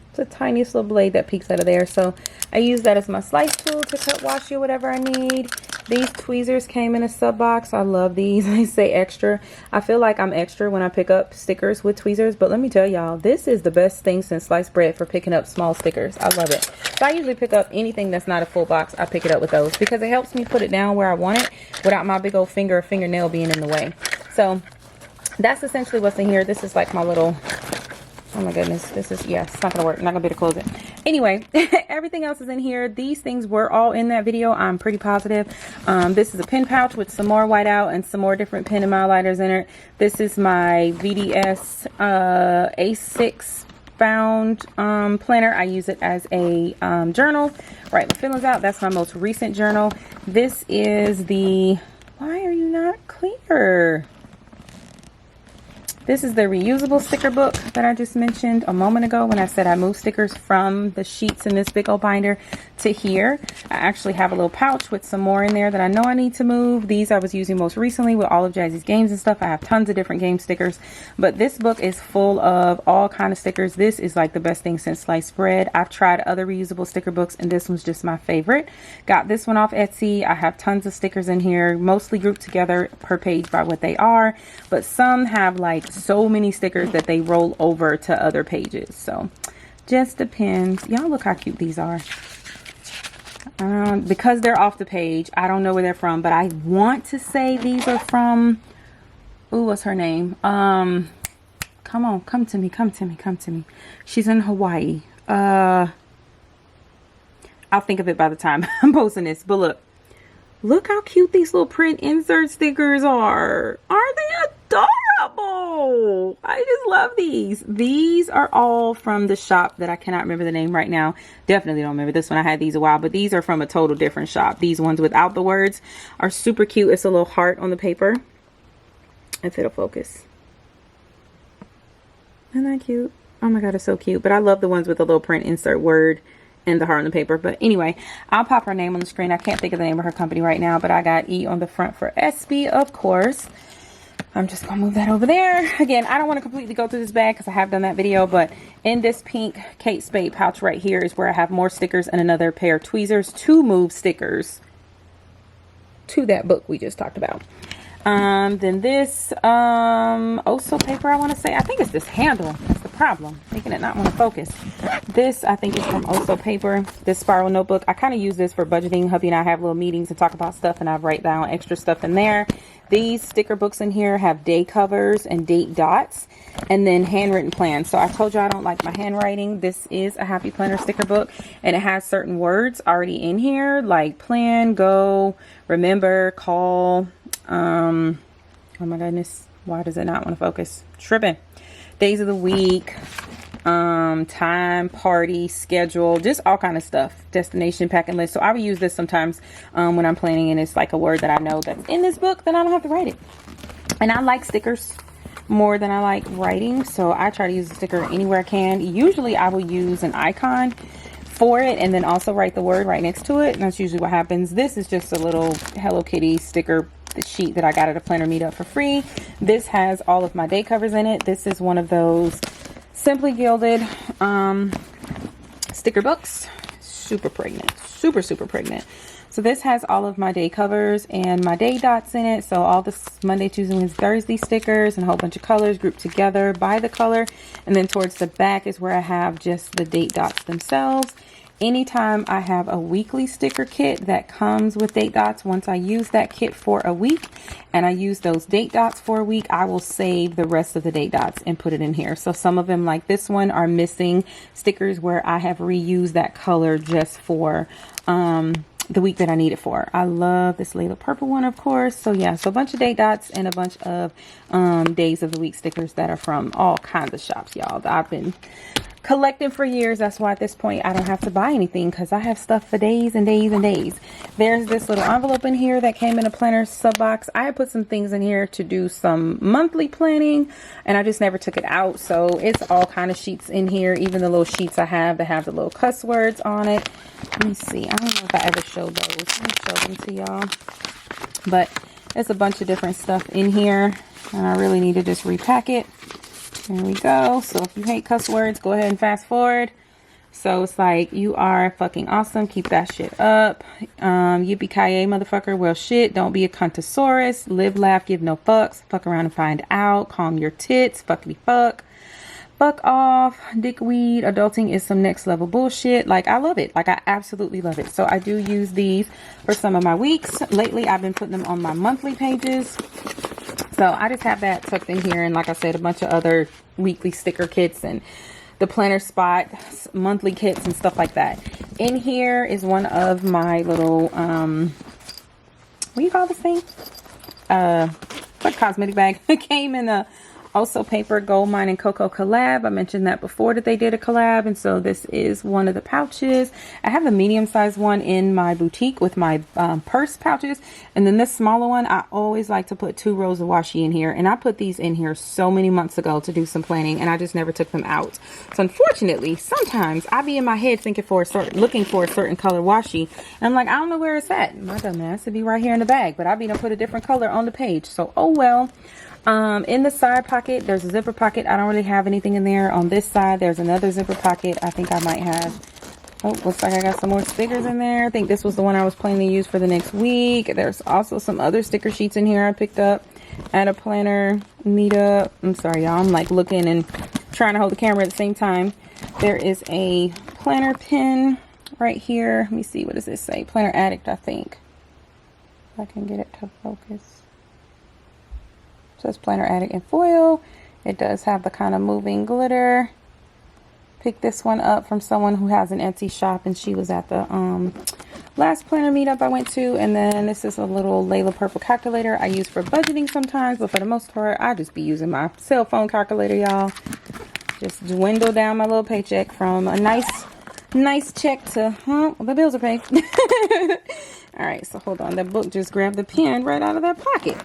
It's the tiniest little blade that peeks out of there. So I use that as my slice tool to cut washi or whatever I need. These tweezers came in a sub box. I love these. They say extra. I feel like I'm extra when I pick up stickers with tweezers, but let me tell y'all, this is the best thing since sliced bread for picking up small stickers. I love it. So I usually pick up anything that's not a full box. I pick it up with those because it helps me put it down where I want it without my big old finger or fingernail being in the way. So that's essentially what's in here. This is like my little, oh my goodness, this is, yeah, it's not gonna work. I'm not gonna be able to close it. Anyway, everything else is in here. These things were all in that video, I'm pretty positive. This is a pen pouch with some more whiteout and some more different pen and mile lighters in it. This is my VDS A6 found planner. I use it as a journal. Write my feelings out. That's my most recent journal. This is the, why are you not clear? This is the reusable sticker book that I just mentioned a moment ago when I said I moved stickers from the sheets in this big old binder to here. I actually have a little pouch with some more in there that I know I need to move. These I was using most recently with all of Jazzy's games and stuff. I have tons of different game stickers, but this book is full of all kind of stickers. This is like the best thing since sliced bread. I've tried other reusable sticker books and this one's just my favorite. Got this one off Etsy. I have tons of stickers in here, mostly grouped together per page by what they are, but some have like so many stickers that they roll over to other pages. So just depends. Y'all look how cute these are. Because they're off the page, I don't know where they're from, but I want to say these are from, ooh, what's her name? Come on, come to me. She's in Hawaii. I'll think of it by the time I'm posting this. But look how cute these little print insert stickers are. Aren't they adorable? I just love these. These are all from the shop that I cannot remember the name right now. Definitely don't remember this one. I had these a while, but these are from a total different shop. These ones without the words are super cute. It's a little heart on the paper. If it'll focus. Isn't that cute? Oh my god, it's so cute. But I love the ones with the little print insert word and the heart on the paper. But anyway, I'll pop her name on the screen. I can't think of the name of her company right now, but I got E on the front for SB, of course. I'm just gonna move that over there. Again, I don't want to completely go through this bag because I have done that video, but in this pink Kate Spade pouch right here is where I have more stickers and another pair of tweezers to move stickers to that book we just talked about. Then this Oso paper, I want to say, I think it's this handle that's the problem, making it not want to focus. This I think is from Oso paper, this spiral notebook. I kind of use this for budgeting. Hubby and I have little meetings and talk about stuff, and I write down extra stuff in there. These sticker books in here have day covers and date dots, and then handwritten plans. So I told you I don't like my handwriting. This is a Happy Planner sticker book, and it has certain words already in here, like plan, go, remember, call. Oh my goodness, why does it not want to focus? Tripping. Days of the week, time, party, schedule, just all kind of stuff. Destination, packing list. So I would use this sometimes when I'm planning, and it's like a word that I know that's in this book, then I don't have to write it. And I like stickers more than I like writing, so I try to use a sticker anywhere I can. Usually I will use an icon for it and then also write the word right next to it, and that's usually what happens. This is just a little Hello Kitty sticker sheet that I got at a planner meetup for free. This has all of my day covers in it. This is one of those Simply Gilded sticker books. Super pregnant, super pregnant. So this has all of my day covers and my day dots in it. So all this Monday, Tuesday, Wednesday, Thursday stickers and a whole bunch of colors grouped together by the color. And then towards the back is where I have just the date dots themselves. Anytime I have a weekly sticker kit that comes with date dots, once I use that kit for a week and I use those date dots for a week, I will save the rest of the date dots and put it in here. So some of them, like this one, are missing stickers where I have reused that color just for the week that I need it for. I love this Layla purple one, of course. So yeah, so a bunch of date dots and a bunch of days of the week stickers that are from all kinds of shops, y'all, that I've been collecting for years. That's why at this point I don't have to buy anything, because I have stuff for days and days and days. There's this little envelope in here that came in a planner sub box. I had put some things in here to do some monthly planning, and I just never took it out. So it's all kind of sheets in here, even the little sheets I have that have the little cuss words on it. Let me see, I don't know if I ever showed those. I'll show them to y'all, but there's a bunch of different stuff in here, and I really need to just repack it. There we go. So if you hate cuss words, go ahead and fast forward. So it's like, you are fucking awesome. Keep that shit up. Yippee-ki-yay, motherfucker. Well, shit. Don't be a cuntosaurus. Live, laugh, give no fucks. Fuck around and find out. Calm your tits. Fuckity fuck. Fuck off. Dickweed. Adulting is some next level bullshit. Like, I love it. Like, I absolutely love it. So I do use these for some of my weeks. Lately, I've been putting them on my monthly pages. So I just have that tucked in here, and like I said, a bunch of other weekly sticker kits and the planner spot monthly kits and stuff like that. In here is one of my little what do you call this thing? Like cosmetic bag. It came in a Oso paper Gold Mine and Cocoa collab. I mentioned that before that they did a collab, and so this is one of the pouches. I have the medium sized one in my boutique with my purse pouches, and then this smaller one, I always like to put 2 rows of washi in here, and I put these in here so many months ago to do some planning, and I just never took them out. So unfortunately, sometimes I be in my head thinking looking for a certain color washi, and I'm like, I don't know where it's at. My dumb ass, it'd be right here in the bag, but I be gonna put a different color on the page. So oh well. In the side pocket, there's a zipper pocket. I don't really have anything in there. On this side, there's another zipper pocket. I think I might have, oh, looks like I got some more stickers in there. I think this was the one I was planning to use for the next week. There's also some other sticker sheets in here I picked up at a planner meetup. I'm sorry, y'all. I'm like looking and trying to hold the camera at the same time. There is a planner pin right here. Let me see. What does this say? Planner Addict, I think. If I can get it to focus. Says Planner Addict in foil. It does have the kind of moving glitter. Picked this one up from someone who has an Etsy shop, and she was at the last planner meetup I went to. And then this is a little Layla purple calculator I use for budgeting sometimes, but for the most part I just be using my cell phone calculator, y'all. Just dwindle down my little paycheck from a nice check to the bills are paid. All right, so hold on, that book just grabbed the pen right out of that pocket.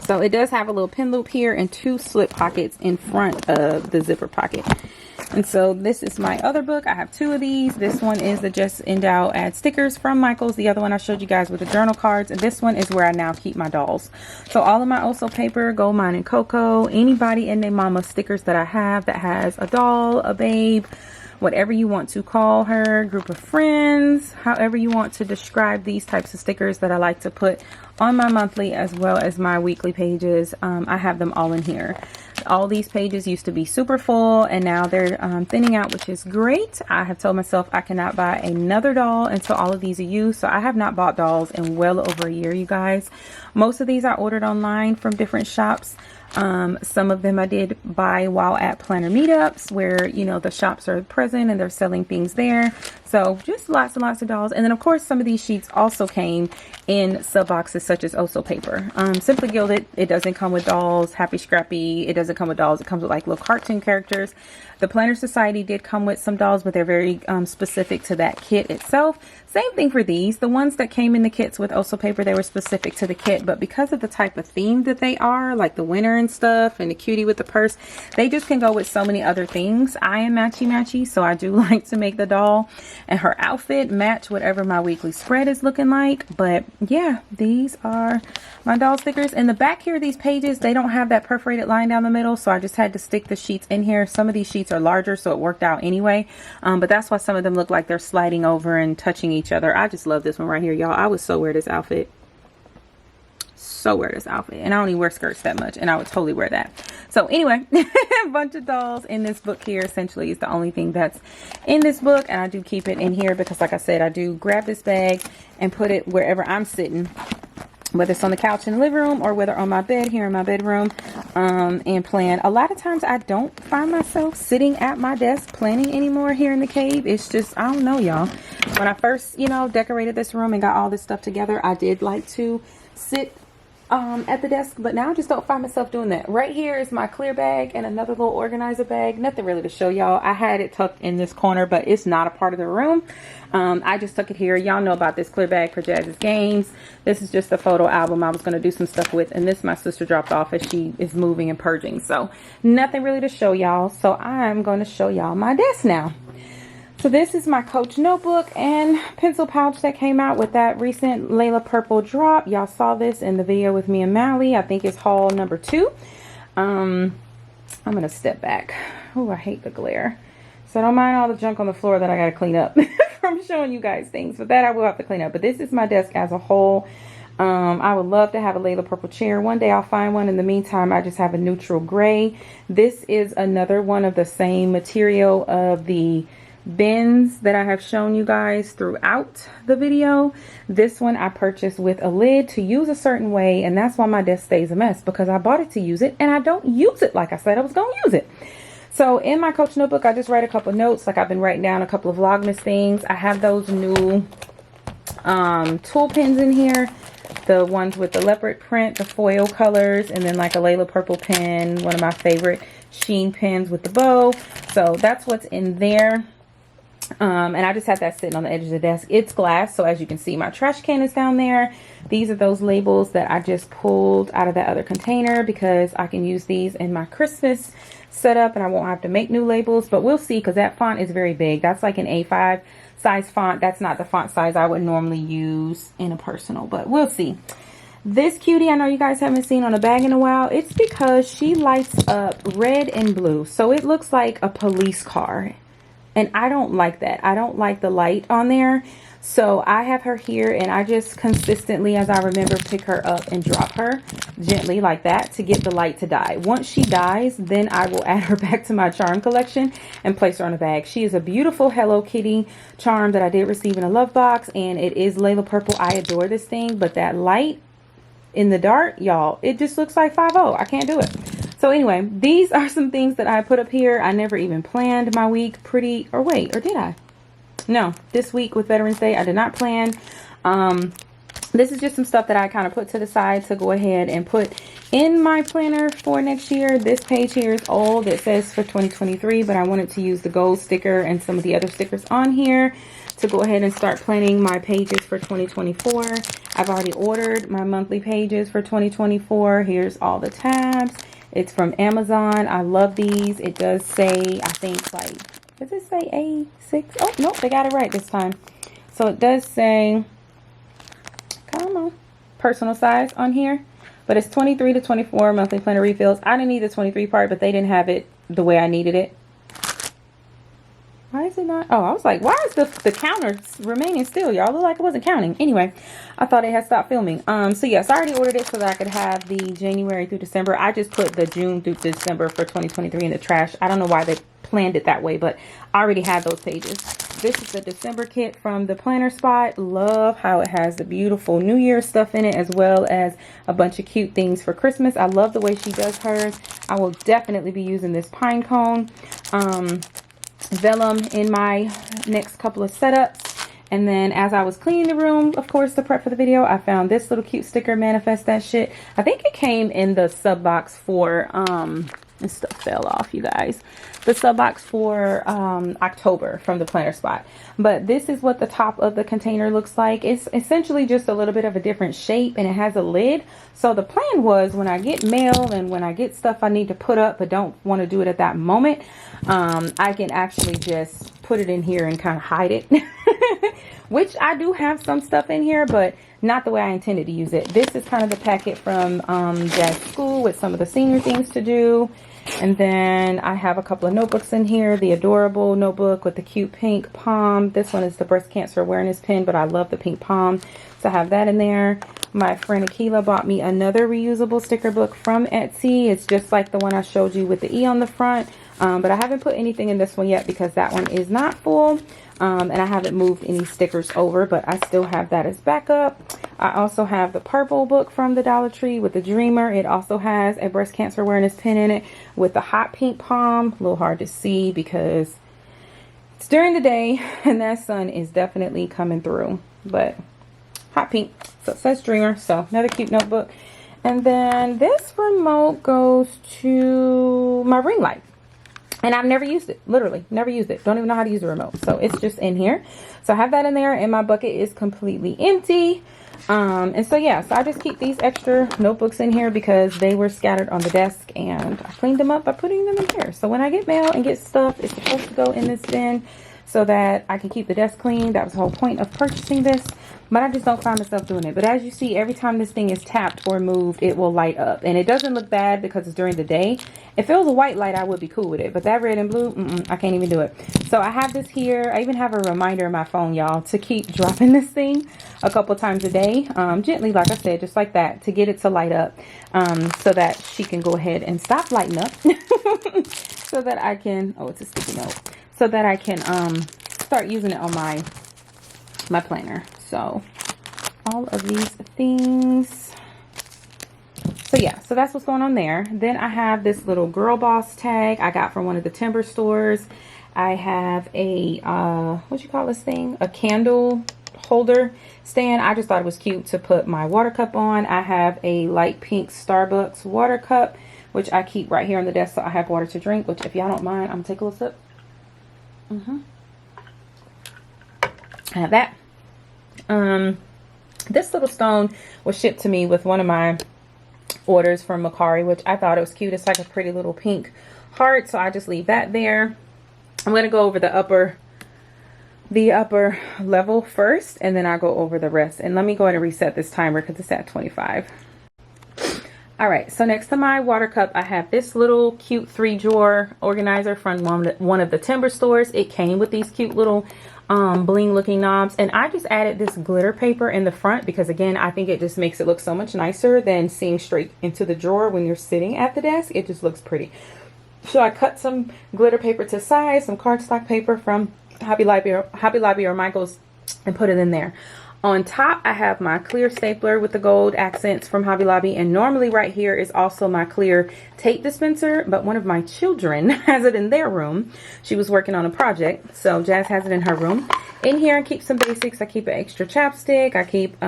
So it does have a little pin loop here and 2 slip pockets in front of the zipper pocket. And so this is my other book. I have two of these. This one is the Just Endow Add Stickers from Michaels. The other one I showed you guys with the journal cards. And this one is where I now keep my dolls. So all of my Oso paper, Gold Mine and Cocoa, anybody and their mama stickers that I have that has a doll, a babe, whatever you want to call her, group of friends, however you want to describe these types of stickers that I like to put on my monthly as well as my weekly pages. I have them all in here. All these pages used to be super full and now they're thinning out, which is great. I have told myself I cannot buy another doll until all of these are used. So I have not bought dolls in well over a year, you guys. Most of these I ordered online from different shops. Some of them I did buy while at planner meetups where, you know, the shops are present and they're selling things there. So just lots and lots of dolls. And then of course some of these sheets also came in sub boxes such as Oso paper. Simply Gilded, it doesn't come with dolls. Happy Scrappy, it doesn't come with dolls. It comes with like little cartoon characters. The Planner Society did come with some dolls, but they're very specific to that kit itself. Same thing for these. The ones that came in the kits with Oso paper, they were specific to the kit, but because of the type of theme that they are, like the winter and stuff and the cutie with the purse, they just can go with so many other things. I am matchy-matchy, so I do like to make the doll and her outfit match whatever my weekly spread is looking like. But yeah, these are my doll stickers. In the back here, these pages, they don't have that perforated line down the middle, so I just had to stick the sheets in here. Some of these sheets are larger, so it worked out anyway, but that's why some of them look like they're sliding over and touching each other. I just love this one right here, y'all. I would so wear this outfit. So wear this outfit, and I don't even wear skirts that much, and I would totally wear that. So anyway, a bunch of dolls in this book here essentially is the only thing that's in this book, and I do keep it in here because, like I said, I do grab this bag and put it wherever I'm sitting, whether it's on the couch in the living room or whether on my bed here in my bedroom, and plan. A lot of times I don't find myself sitting at my desk planning anymore here in the cave. It's just, I don't know, y'all. When I first, you know, decorated this room and got all this stuff together, I did like to sit at the desk, but now I just don't find myself doing that. Right here is my clear bag and another little organizer bag. Nothing really to show y'all. I had it tucked in this corner, but it's not a part of the room. I just tuck it here. Y'all know about this clear bag for Jazz's games. This is just a photo album I was going to do some stuff with, and this my sister dropped off as she is moving and purging. So nothing really to show y'all. So I'm going to show y'all my desk now. So this is my Coach notebook and pencil pouch that came out with that recent Layla purple drop. Y'all saw this in the video with me and Mally. I think it's haul number 2. I'm going to step back. Oh, I hate the glare. So don't mind all the junk on the floor that I got to clean up from showing you guys things. But that I will have to clean up. But this is my desk as a whole. I would love to have a Layla purple chair. One day I'll find one. In the meantime, I just have a neutral gray. This is another one of the same material of the bins that I have shown you guys throughout the video. This one I purchased with a lid to use a certain way, and that's why my desk stays a mess, because I bought it to use it and I don't use it like I said I was going to use it. So in my Coach notebook, I just write a couple notes. Like I've been writing down a couple of Vlogmas things. I have those new tool pens in here, the ones with the leopard print, the foil colors, and then like a Layla purple pen, one of my favorite sheen pens with the bow. So that's what's in there. And I just have that sitting on the edge of the desk. It's glass, so as you can see, my trash can is down there. These are those labels that I just pulled out of that other container because I can use these in my Christmas setup and I won't have to make new labels. But we'll see, because that font is very big. That's like an A5 size font. That's not the font size I would normally use in a personal, but we'll see. This cutie, I know you guys haven't seen on a bag in a while. It's because she lights up red and blue, so it looks like a police car. And I don't like that. I don't like the light on there. So I have her here, and I just consistently, as I remember, pick her up and drop her gently like that to get the light to die. Once she dies, then I will add her back to my charm collection and place her on a bag. She is a beautiful Hello Kitty charm that I did receive in a love box, and it is Layla purple. I adore this thing, but that light in the dark, y'all, it just looks like 5-0. I can't do it. So anyway, these are some things that I put up here. I never even planned my week or wait, or did I? No, this week with Veterans Day, I did not plan. This is just some stuff that I kind of put to the side to go ahead and put in my planner for next year. This page here is old. It says for 2023, but I wanted to use the gold sticker and some of the other stickers on here to go ahead and start planning my pages for 2024. I've already ordered my monthly pages for 2024. Here's all the tabs. It's from Amazon. I love these. It does say, I think, like, does it say A6? Oh, nope, they got it right this time. So it does say, come on, personal size on here. But it's 23 to 24 monthly planner refills. I didn't need the 23 part, but they didn't have it the way I needed it. Why is it not? Oh, I was like, why is the counter remaining still? Y'all look like it wasn't counting. Anyway, I thought it had stopped filming. So yes, I already ordered it so that I could have the January through December. I just put the June through December for 2023 in the trash. I don't know why they planned it that way, but I already had those pages. This is the December kit from the Planner Spot. Love how it has the beautiful New Year stuff in it, as well as a bunch of cute things for Christmas. I love the way she does hers. I will definitely be using this pine cone vellum in my next couple of setups. And then as I was cleaning the room, of course, to prep for the video, I found this little cute sticker, Manifest That Shit. I think it came in the sub box for this stuff fell off, you guys. The sub box for October from the Planner Spot. But this is what the top of the container looks like. It's essentially just a little bit of a different shape, and it has a lid. So the plan was, when I get mail and when I get stuff I need to put up but don't want to do it at that moment, I can actually just put it in here and kind of hide it. Which I do have some stuff in here, but not the way I intended to use it. This is kind of the packet from Jazz School with some of the senior things to do. And then I have a couple of notebooks in here. The adorable notebook with the cute pink palm. This one is the breast cancer awareness pen, but I love the pink palm. So I have that in there. My friend Akila bought me another reusable sticker book from Etsy. It's just like the one I showed you with the E on the front. But I haven't put anything in this one yet because that one is not full. And I haven't moved any stickers over, but I still have that as backup. I also have the purple book from the Dollar Tree with the Dreamer. It also has a breast cancer awareness pin in it with the hot pink palm. A little hard to see because it's during the day and that sun is definitely coming through, but hot pink. So it says Dreamer. So another cute notebook. And then this remote goes to my ring light. And I've never used it, literally never used it. Don't even know how to use a remote. So it's just in here. So I have that in there, and my bucket is completely empty. And so yeah, so I just keep these extra notebooks in here because they were scattered on the desk, and I cleaned them up by putting them in here. So when I get mail and get stuff, it's supposed to go in this bin so that I can keep the desk clean. That was the whole point of purchasing this, but I just don't find myself doing it. But as you see, every time this thing is tapped or moved, it will light up, and it doesn't look bad because it's during the day. If it was a white light, I would be cool with it, but that red and blue, I can't even do it. So I have this here. I even have a reminder in my phone, y'all, to keep dropping this thing a couple times a day, gently, like I said, just like that, to get it to light up, so that she can go ahead and stop lighting up so that I can, oh, it's a sticky note, so that I can start using it on my planner. So all of these things. So yeah, so that's what's going on there. Then I have this little Girl Boss tag I got from one of the timber stores. I have a what you call this thing, a candle holder stand. I just thought it was cute to put my water cup on. I have a light pink Starbucks water cup, which I keep right here on the desk so I have water to drink, which if y'all don't mind, I'm gonna take a little sip. I have that. This little stone was shipped to me with one of my orders from Macari, which I thought it was cute. It's like a pretty little pink heart, so I just leave that there. I'm going to go over the upper level first, and then I'll go over the rest. And let me go ahead and reset this timer because it's at 25. All right, so next to my water cup, I have this little cute 3-drawer organizer from one of the timber stores. It came with these cute little bling looking knobs, and I just added this glitter paper in the front because, again, I think it just makes it look so much nicer than seeing straight into the drawer when you're sitting at the desk. It just looks pretty. So I cut some glitter paper to size, some cardstock paper from Hobby Lobby or Michael's, and put it in there. On top, I have my clear stapler with the gold accents from Hobby Lobby, and normally right here is also my clear tape dispenser, but one of my children has it in their room. She was working on a project, so Jazz has it in her room. In here, I keep some basics. I keep an extra chapstick. I keep,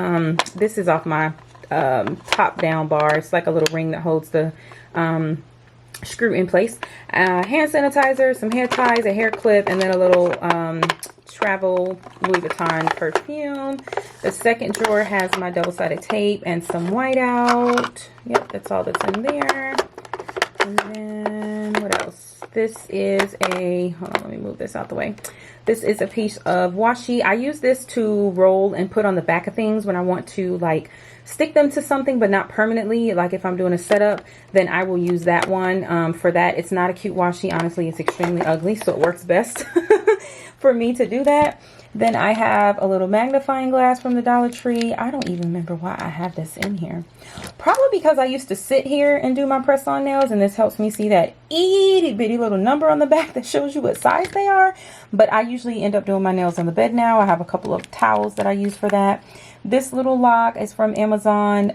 this is off my top down bar. It's like a little ring that holds the screw in place. Hand sanitizer, some hair ties, a hair clip, and then a little travel Louis Vuitton perfume. The second drawer has my double-sided tape and some whiteout. Yep, that's all that's in there. And then what else? This is a, hold on, let me move this out the way. This is a piece of washi. I use this to roll and put on the back of things when I want to like stick them to something, but not permanently. Like if I'm doing a setup, then I will use that one for that. It's not a cute washi. Honestly, it's extremely ugly, so it works best for me to do that. Then I have a little magnifying glass from the Dollar Tree. I don't even remember why I have this in here. Probably because I used to sit here and do my press-on nails, and this helps me see that itty bitty little number on the back that shows you what size they are. But I usually end up doing my nails on the bed now. I have a couple of towels that I use for that. This little lock is from Amazon.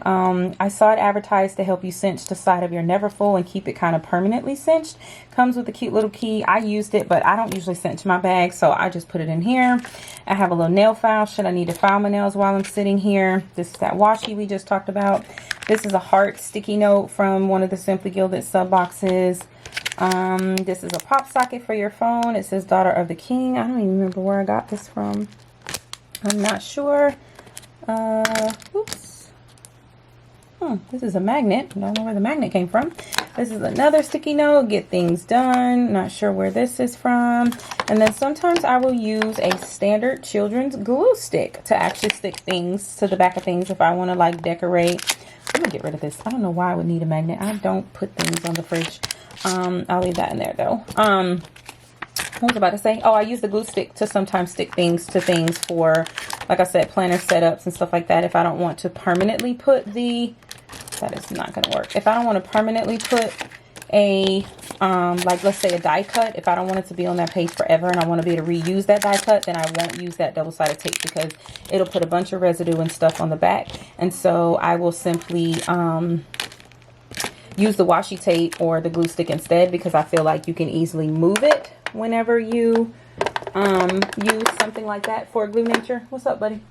I saw it advertised to help you cinch the side of your Neverfull and keep it kind of permanently cinched. Comes with a cute little key. I used it, but I don't usually cinch my bag, so I just put it in here. I have a little nail file should I need to file my nails while I'm sitting here. This is that washi we just talked about. This is a heart sticky note from one of the Simply Gilded sub boxes. This is a pop socket for your phone. It says Daughter of the King. I don't even remember where I got this from. I'm not sure. Oops. This is a magnet. I don't know where the magnet came from. This is another sticky note. Get things done. Not sure where this is from. And then sometimes I will use a standard children's glue stick to actually stick things to the back of things if I want to like decorate. I'm gonna get rid of this. I don't know why I would need a magnet. I don't put things on the fridge. I'll leave that in there though. What was I about to say? Oh, I use the glue stick to sometimes stick things to things for, like I said, planner setups and stuff like that. If I don't want to permanently put the, that is not going to work. If I don't want to permanently put a, like let's say a die cut, if I don't want it to be on that page forever and I want to be able to reuse that die cut, then I won't use that double-sided tape because it'll put a bunch of residue and stuff on the back. And so I will simply, use the washi tape or the glue stick instead because I feel like you can easily move it whenever you use something like that for glue nature. What's up, buddy?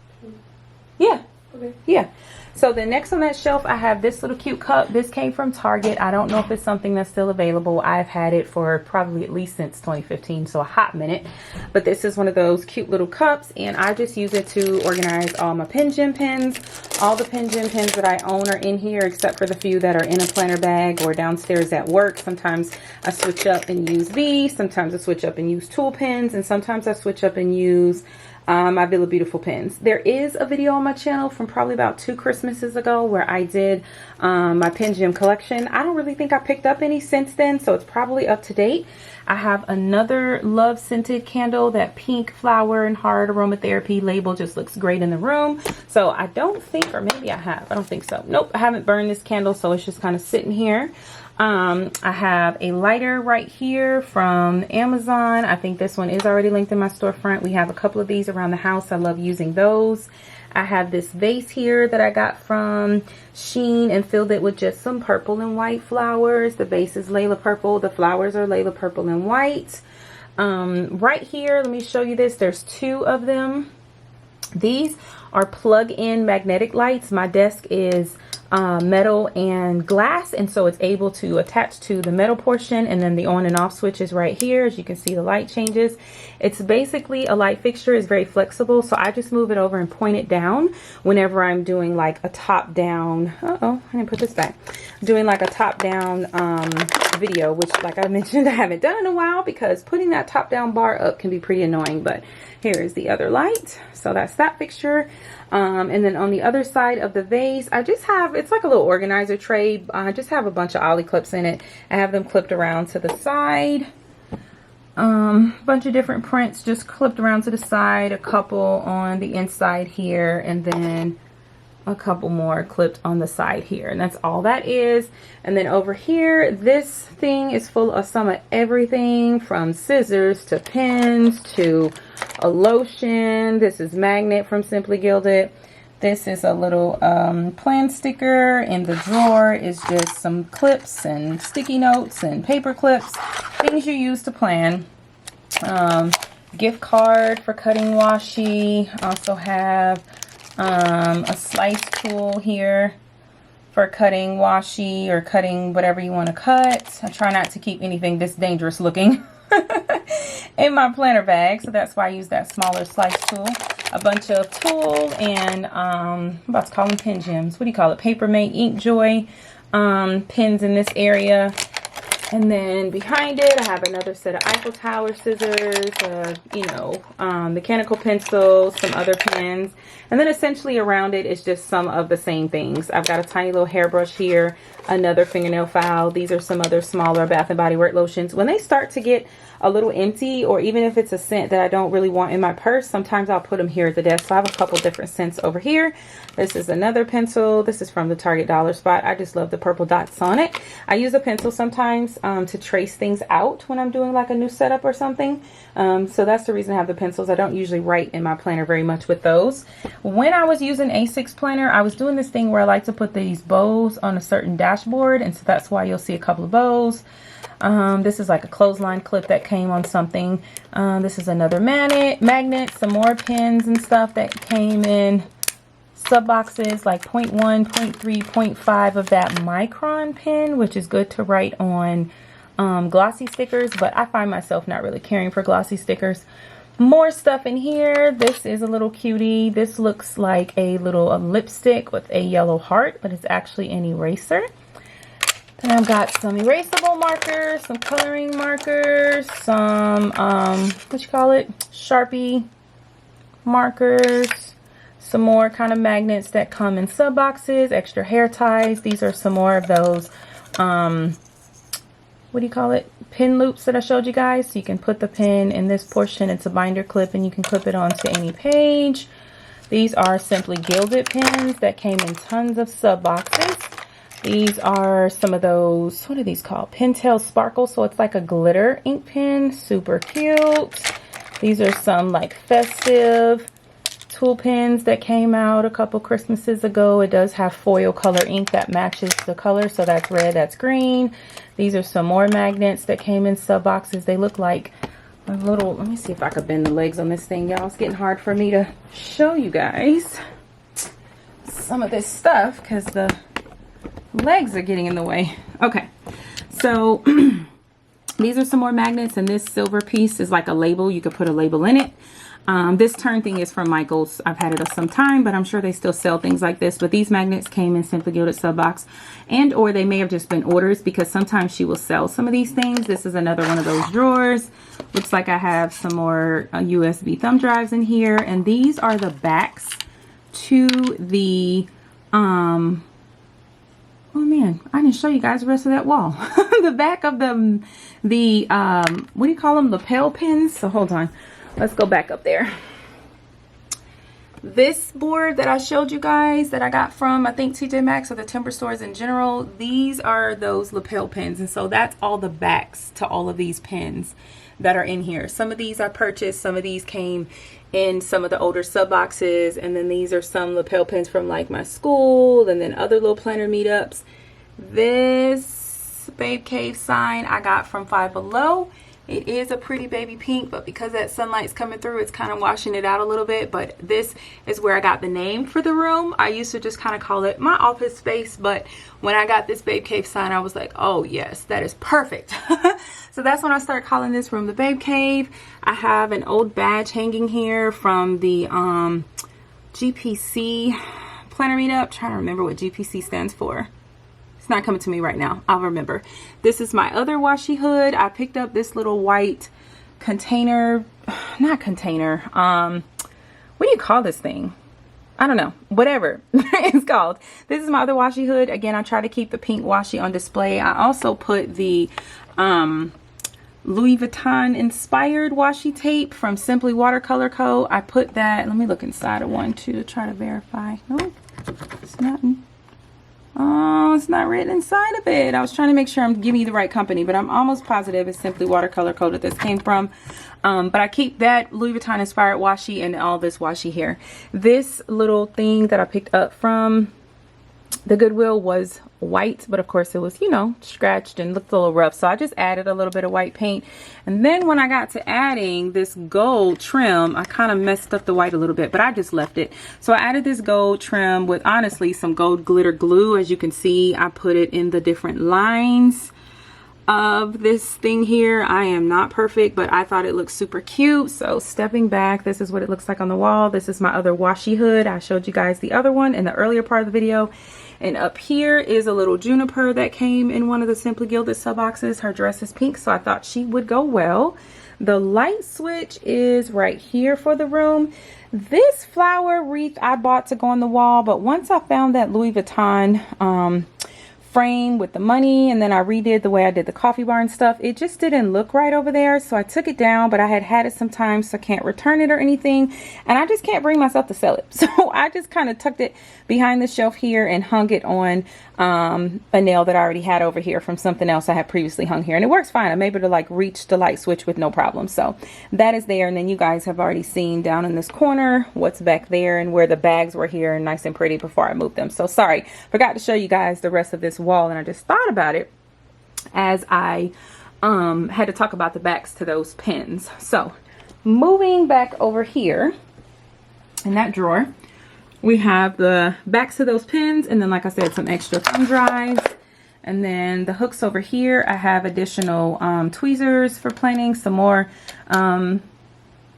Yeah. Okay. Yeah. So then next on that shelf, I have this little cute cup. This came from Target. I don't know if it's something that's still available. I've had it for probably at least since 2015, so a hot minute. But this is one of those cute little cups, and I just use it to organize all my pen gem pens. All the pen gem pens that I own are in here, except for the few that are in a planner bag or downstairs at work. Sometimes I switch up and use these. Sometimes I switch up and use tool pens, and sometimes I switch up and use my Villa Beautiful pens. There is a video on my channel from probably about 2 Christmases ago where I did my pen gem collection. I don't really think I picked up any since then, so it's probably up to date. I have another love scented candle. That pink flower and heart aromatherapy label just looks great in the room. So I don't think, or maybe I have, I don't think so. Nope, I haven't burned this candle, so it's just kind of sitting here. I have a lighter right here from Amazon. I think this one is already linked in my storefront. We have a couple of these around the house. I love using those. I have this vase here that I got from Shein and filled it with just some purple and white flowers. The vase is Layla purple. The flowers are Layla purple and white. Right here, let me show you this. There's 2 of them. These are plug-in magnetic lights. My desk is metal and glass, and so it's able to attach to the metal portion, and then the on and off switch is right here. As you can see, the light changes. It's basically a light fixture. It's very flexible, so I just move it over and point it down whenever I'm doing like a top down, I didn't put this back, doing like a top down video, which like I mentioned I haven't done in a while because putting that top down bar up can be pretty annoying. But here is the other light. So that's that fixture. And then on the other side of the vase, I just have, it's like a little organizer tray. I just have a bunch of ollie clips in it. I have them clipped around to the side. Bunch of different prints just clipped around to the side. A couple on the inside here, and then a couple more clipped on the side here, and that's all that is. And then over here, this thing is full of some of everything from scissors to pens to a lotion. This is magnet from Simply Gilded. This is a little plan sticker. In the drawer is just some clips and sticky notes and paper clips, things you use to plan. Gift card for cutting washi. Also have a slice tool here for cutting washi or cutting whatever you want to cut. I try not to keep anything this dangerous looking in my planner bag, so that's why I use that smaller slice tool. A bunch of tulle and I'm about to call them pen gems. What do you call it? Paper Mate, Ink Joy pens in this area. And then behind it, I have another set of Eiffel Tower scissors, mechanical pencils, some other pens. And then essentially around it is just some of the same things. I've got a tiny little hairbrush here, another fingernail file. These are some other smaller Bath & Body Works lotions. When they start to get a little empty, or even if it's a scent that I don't really want in my purse, sometimes I'll put them here at the desk. So I have a couple different scents over here. This is another pencil. This is from the Target Dollar Spot. I just love the purple dots on it. I use a pencil sometimes to trace things out when I'm doing like a new setup or something. So that's the reason I have the pencils. I don't usually write in my planner very much with those. When I was using A6 planner, I was doing this thing where I like to put these bows on a certain dashboard, and so that's why you'll see a couple of bows. This is like a clothesline clip that came on something. This is another magnet, some more pins and stuff that came in sub boxes, like 0.1, 0.3, 0.5 of that micron pen, which is good to write on glossy stickers, but I find myself not really caring for glossy stickers. More stuff in here. This is a little cutie. This looks like a lipstick with a yellow heart, but it's actually an eraser. Then I've got some erasable markers, some coloring markers, some Sharpie markers, some more kind of magnets that come in sub boxes, extra hair ties. These are some more of those pin loops that I showed you guys. So you can put the pin in this portion. It's a binder clip and you can clip it onto any page. These are simply gilded pins that came in tons of sub boxes. These are some of those, what are these called? Pintail Sparkle. So it's like a glitter ink pen. Super cute. These are some like festive tool pens that came out a couple Christmases ago. It does have foil color ink that matches the color. So that's red, that's green. These are some more magnets that came in sub boxes. They look like a little, let me see if I could bend the legs on this thing, y'all. It's getting hard for me to show you guys some of this stuff because the legs are getting in the way. Okay, so these are some more magnets, and this silver piece is like a label. You could put a label in it. This turn thing is from Michael's. I've had it some time, but I'm sure they still sell things like this. But these magnets came in Simply Gilded sub box, and or they may have just been orders because sometimes she will sell some of these things. This is another one of those drawers. Looks like I have some more USB thumb drives in here, and these are the backs to the oh man, I didn't show you guys the rest of that wall. The back of the what do you call them, lapel pins. So hold on, let's go back up there. This board that I showed you guys that I got from, I think, TJ Maxx or the timber stores in general, these are those lapel pins. And so that's all the backs to all of these pins that are in here. Some of these I purchased, some of these came in some of the older sub boxes, and then these are some lapel pins from like my school and then other little planner meetups. This Babe Cave sign I got from Five Below. It is a pretty baby pink, but because that sunlight's coming through, it's kind of washing it out a little bit. But this is where I got the name for the room. I used to just kind of call it my office space, but when I got this Babe Cave sign, I was like, oh yes, that is perfect. So that's when I started calling this room the Babe Cave. I have an old badge hanging here from the GPC planner meetup. I'm trying to remember what GPC stands for. It's not coming to me right now. I'll remember. This is my other washi hood. I picked up this little white container, not container. What do you call this thing? I don't know. Whatever it's called. This is my other washi hood. Again, I try to keep the pink washi on display. I also put the Louis Vuitton inspired washi tape from Simply Watercolor Co. I put that. Let me look inside of one too to try to verify. Oh, it's not. Oh, it's not written inside of it. I was trying to make sure I'm giving you the right company, but I'm almost positive it's Simply Watercolor Co. that this came from. But I keep that Louis Vuitton inspired washi and all this washi here. This little thing that I picked up from the Goodwill was white, but of course it was, you know, scratched and looked a little rough. So I just added a little bit of white paint. And then when I got to adding this gold trim, I kind of messed up the white a little bit, but I just left it. So I added this gold trim with honestly some gold glitter glue. As you can see, I put it in the different lines of this thing here. I am not perfect, but I thought it looked super cute. So stepping back, this is what it looks like on the wall. This is my other washi hood. I showed you guys the other one in the earlier part of the video. And up here is a little juniper that came in one of the Simply Gilded sub boxes. Her dress is pink, so I thought she would go well. The light switch is right here for the room. This flower wreath I bought to go on the wall, but once I found that Louis Vuitton frame with the money, and then I redid the way I did the coffee bar and stuff, it just didn't look right over there, so I took it down. But I had it some time, so I can't return it or anything, and I just can't bring myself to sell it. So I just kind of tucked it behind the shelf here and hung it on a nail that I already had over here from something else I had previously hung here, and it works fine. I'm able to like reach the light switch with no problem. So that is there, and then you guys have already seen down in this corner what's back there and where the bags were here, nice and pretty before I moved them. So sorry, forgot to show you guys the rest of this wall, and I just thought about it as I had to talk about the backs to those pins. So moving back over here in that drawer, we have the backs of those pins, and then like I said, some extra thumb drives, and then the hooks over here. I have additional tweezers for planning, some more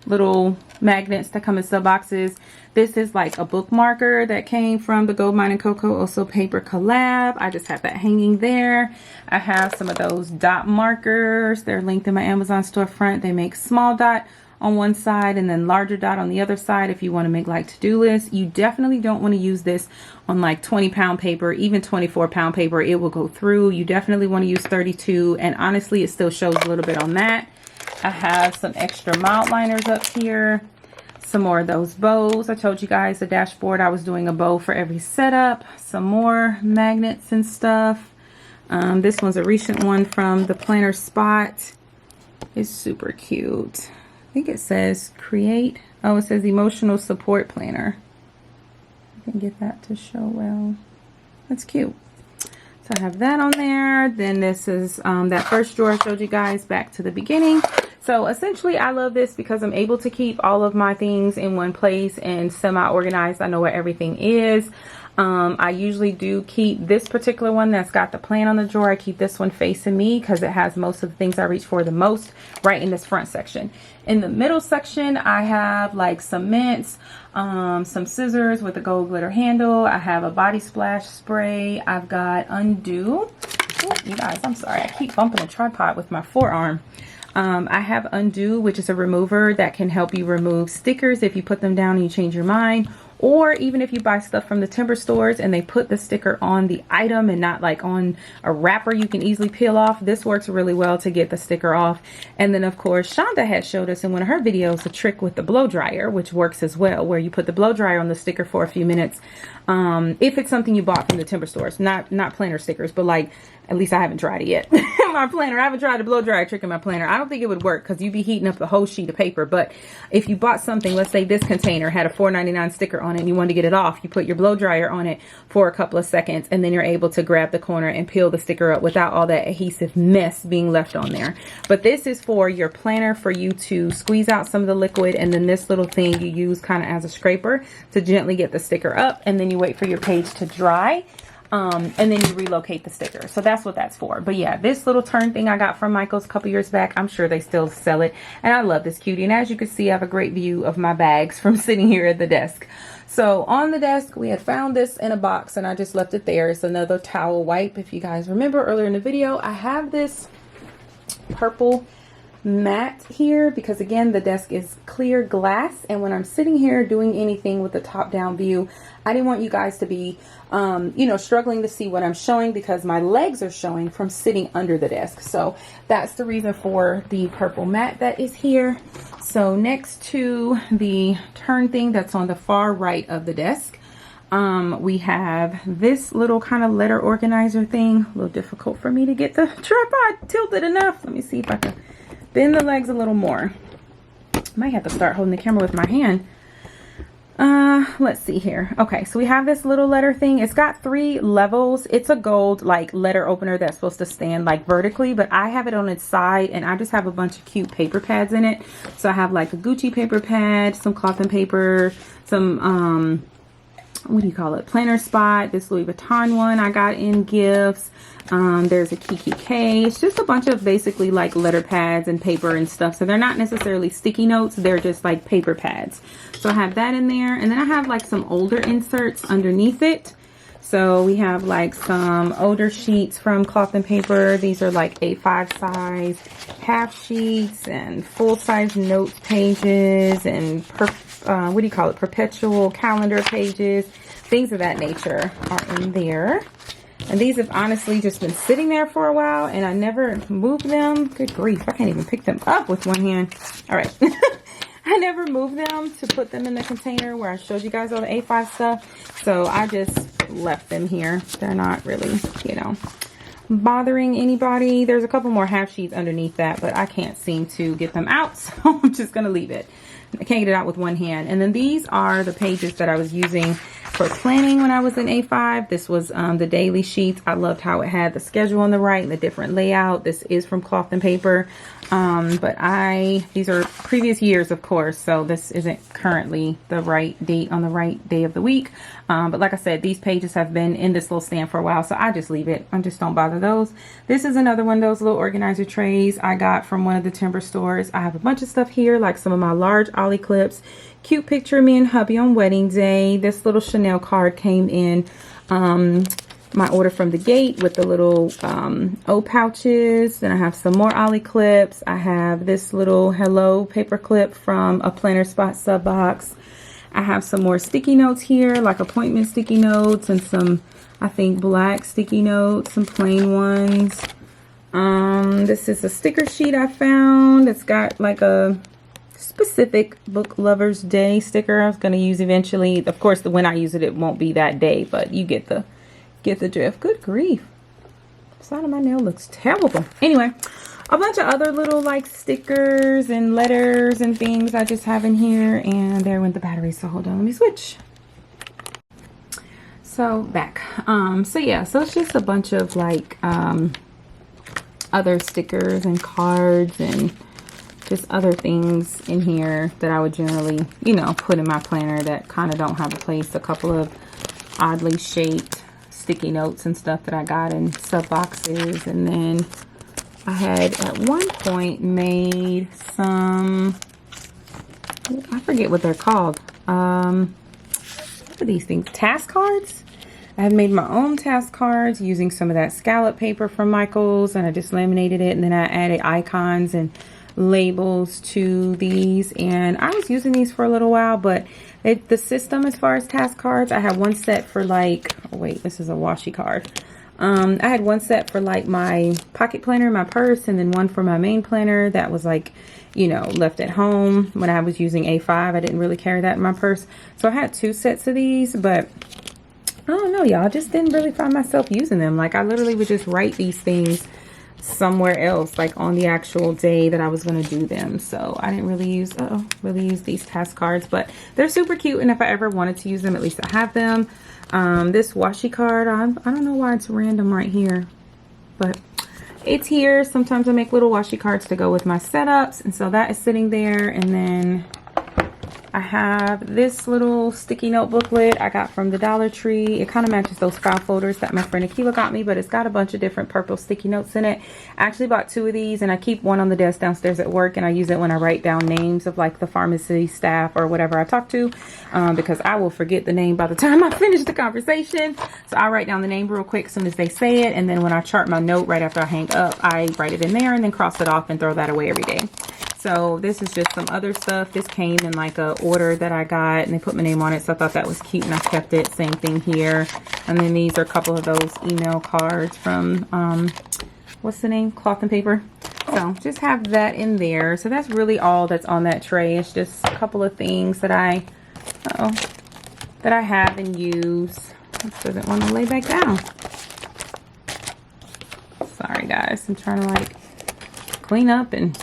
little magnets that come in sub boxes. This is like a bookmarker that came from the Gold Mine and Cocoa Also Paper collab. I just have that hanging there. I have some of those dot markers. They're linked in my Amazon storefront. They make small dot on one side and then larger dot on the other side if you want to make like to-do lists. You definitely don't want to use this on like 20-pound paper, even 24-pound paper. It will go through. You definitely want to use 32, and honestly it still shows a little bit on that. I have some extra mild liners up here, some more of those bows. I told you guys the dashboard I was doing a bow for every setup, some more magnets and stuff. This one's a recent one from the Planner Spot. It's super cute. I think it says create. Oh, it says emotional support planner. I can get that to show well. That's cute. So I have that on there. Then this is that first drawer I showed you guys back to the beginning. So essentially I love this because I'm able to keep all of my things in one place and semi-organized. I know where everything is. I usually do keep this particular one that's got the plan on the drawer. I keep this one facing me because it has most of the things I reach for the most right in this front section. In the middle section, I have like some mints, some scissors with a gold glitter handle. I have a body splash spray. I've got Undo. Oh, you guys, I'm sorry. I keep bumping the tripod with my forearm. I have Undo, which is a remover that can help you remove stickers if you put them down and you change your mind. Or even if you buy stuff from the timber stores and they put the sticker on the item and not like on a wrapper you can easily peel off, this works really well to get the sticker off. And then of course, Shonda had showed us in one of her videos a trick with the blow dryer, which works as well, where you put the blow dryer on the sticker for a few minutes. If it's something you bought from the timber stores, not planner stickers, but like, at least I haven't tried it yet. My planner, I haven't tried the blow dryer trick in my planner. I don't think it would work because you'd be heating up the whole sheet of paper. But if you bought something, let's say this container had a $4.99 sticker on it and you wanted to get it off, you put your blow dryer on it for a couple of seconds and then you're able to grab the corner and peel the sticker up without all that adhesive mess being left on there. But this is for your planner, for you to squeeze out some of the liquid, and then this little thing you use kind of as a scraper to gently get the sticker up, and then you wait for your page to dry. And then you relocate the sticker. So that's what that's for. But yeah, this little turn thing I got from Michael's a couple years back. I'm sure they still sell it. And I love this cutie. And as you can see, I have a great view of my bags from sitting here at the desk. So on the desk, we had found this in a box and I just left it there. It's another towel wipe. If you guys remember earlier in the video, I have this purple mat here because again, the desk is clear glass. And when I'm sitting here doing anything with the top down view, I didn't want you guys to be, you know, struggling to see what I'm showing because my legs are showing from sitting under the desk. So that's the reason for the purple mat that is here. So next to the turn thing that's on the far right of the desk, we have this little kind of letter organizer thing. A little difficult for me to get the tripod tilted enough. Let me see if I can bend the legs a little more. Might have to start holding the camera with my hand. Let's see here. Okay, so we have this little letter thing. It's got 3 levels. It's a gold like letter opener that's supposed to stand like vertically, but I have it on its side and I just have a bunch of cute paper pads in it. So I have like a Gucci paper pad, some cloth and paper, some what do you call it, planner spot. This Louis Vuitton one I got in gifts. There's a Kiki K. It's just a bunch of basically like letter pads and paper and stuff. So they're not necessarily sticky notes. They're just like paper pads. So I have that in there. And then I have like some older inserts underneath it. So we have like some older sheets from Cloth and Paper. These are like A5 size half sheets and full size notes pages and what do you call it? Perpetual calendar pages. Things of that nature are in there. And these have honestly just been sitting there for a while and I never moved them. Good grief, I can't even pick them up with one hand. All right. I never moved them to put them in the container where I showed you guys all the A5 stuff. So I just left them here. They're not really, you know, bothering anybody. There's a couple more half sheets underneath that, but I can't seem to get them out. So I'm just going to leave it. I can't get it out with one hand. And then these are the pages that I was using for planning when I was in A5. This was the daily sheets. I loved how it had the schedule on the right and the different layout. This is from Cloth and Paper. But these are previous years, of course, so this isn't currently the right date on the right day of the week. But like I said, these pages have been in this little stand for a while, so I just leave it. I just don't bother those. This is another one of those little organizer trays I got from one of the timber stores. I have a bunch of stuff here, like some of my large ollie clips, cute picture of me and hubby on wedding day. This little Chanel card came in my order from the gate with the little O pouches. Then I have some more ollie clips. I have this little hello paper clip from a planner spot sub box. I have some more sticky notes here, like appointment sticky notes and some, I think, black sticky notes, some plain ones. This is a sticker sheet I found. It's got like a specific Book Lovers Day sticker I was going to use eventually. Of course, when I use it, it won't be that day, but you get the drift. Good grief. The side of my nail looks terrible. Anyway, a bunch of other little like stickers and letters and things I just have in here. And there went the battery. So hold on, let me switch. So back. So yeah, so it's just a bunch of like other stickers and cards and just other things in here that I would generally, you know, put in my planner that kind of don't have a place. A couple of oddly shaped sticky notes and stuff that I got in sub boxes. And then I had at one point made some, I forget what they're called. What are these things? Task cards? I have made my own task cards using some of that scallop paper from Michael's, and I just laminated it, and then I added icons and labels to these. And I was using these for a little while, but the system as far as task cards, I have one set for like, oh wait, this is a washi card. I had one set for like my pocket planner, my purse, and then one for my main planner that was like, you know, left at home when I was using A5. I didn't really carry that in my purse. So I had two sets of these, but I don't know, y'all, just didn't really find myself using them. Like I literally would just write these things somewhere else, like on the actual day that I was going to do them. So I didn't really use these task cards, but they're super cute. And if I ever wanted to use them, at least I have them. This washi card, I don't know why it's random right here, but it's here. Sometimes I make little washi cards to go with my setups, and so that is sitting there. And then I have this little sticky note booklet I got from the Dollar Tree. It kind of matches those file folders that my friend Akilah got me, but it's got a bunch of different purple sticky notes in it. I actually bought two of these, and I keep one on the desk downstairs at work, and I use it when I write down names of like the pharmacy staff or whatever I talk to, because I will forget the name by the time I finish the conversation. So I'll write down the name real quick as soon as they say it, and then when I chart my note right after I hang up, I write it in there and then cross it off and throw that away every day. So this is just some other stuff. This came in like a order that I got, and they put my name on it, so I thought that was cute, and I kept it. Same thing here. And then these are a couple of those email cards from what's the name, Cloth and Paper. So just have that in there. So that's really all that's on that tray. It's just a couple of things that I have and use. This doesn't want to lay back down. Sorry guys, I'm trying to like clean up and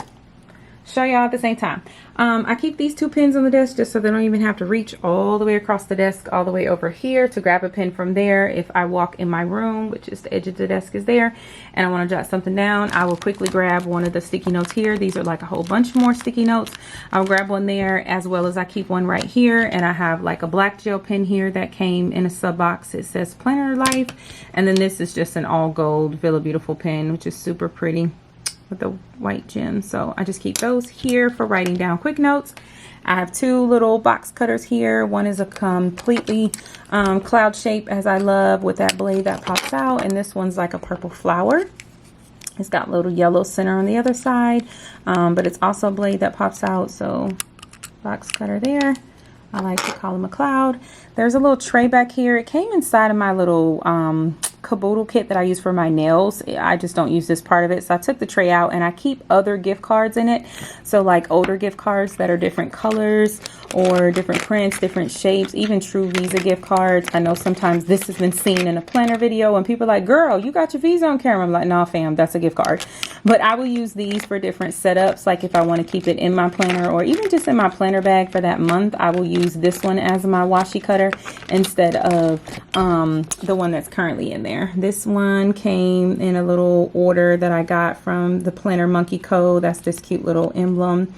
show y'all at the same time. I keep these 2 pins on the desk just so they don't even have to reach all the way across the desk, all the way over here to grab a pin from there. If I walk in my room, which is the edge of the desk is there, and I want to jot something down, I will quickly grab one of the sticky notes here. These are like a whole bunch more sticky notes. I'll grab one there, as well as I keep one right here, and I have like a black gel pen here that came in a sub box. It says Planner Life, and then this is just an all gold Villa Beautiful pen, which is super pretty with the white gems. So I just keep those here for writing down quick notes. I have 2 little box cutters here. One is a completely cloud shape, as I love, with that blade that pops out, and this one's like a purple flower. It's got a little yellow center on the other side, but it's also a blade that pops out. So box cutter there. I like to call them a cloud. There's a little tray back here. It came inside of my little caboodle kit that I use for my nails. I just don't use this part of it, so I took the tray out, and I keep other gift cards in it. So like older gift cards that are different colors or different prints, different shapes, even true Visa gift cards. I know sometimes this has been seen in a planner video and people are like, girl, you got your Visa on camera. I'm like, nah fam, that's a gift card. But I will use these for different setups, like if I want to keep it in my planner or even just in my planner bag for that month. I will use this one as my washi cutter instead of the one that's currently in there. This one came in a little order that I got from the Planner Monkey Co. That's this cute little emblem.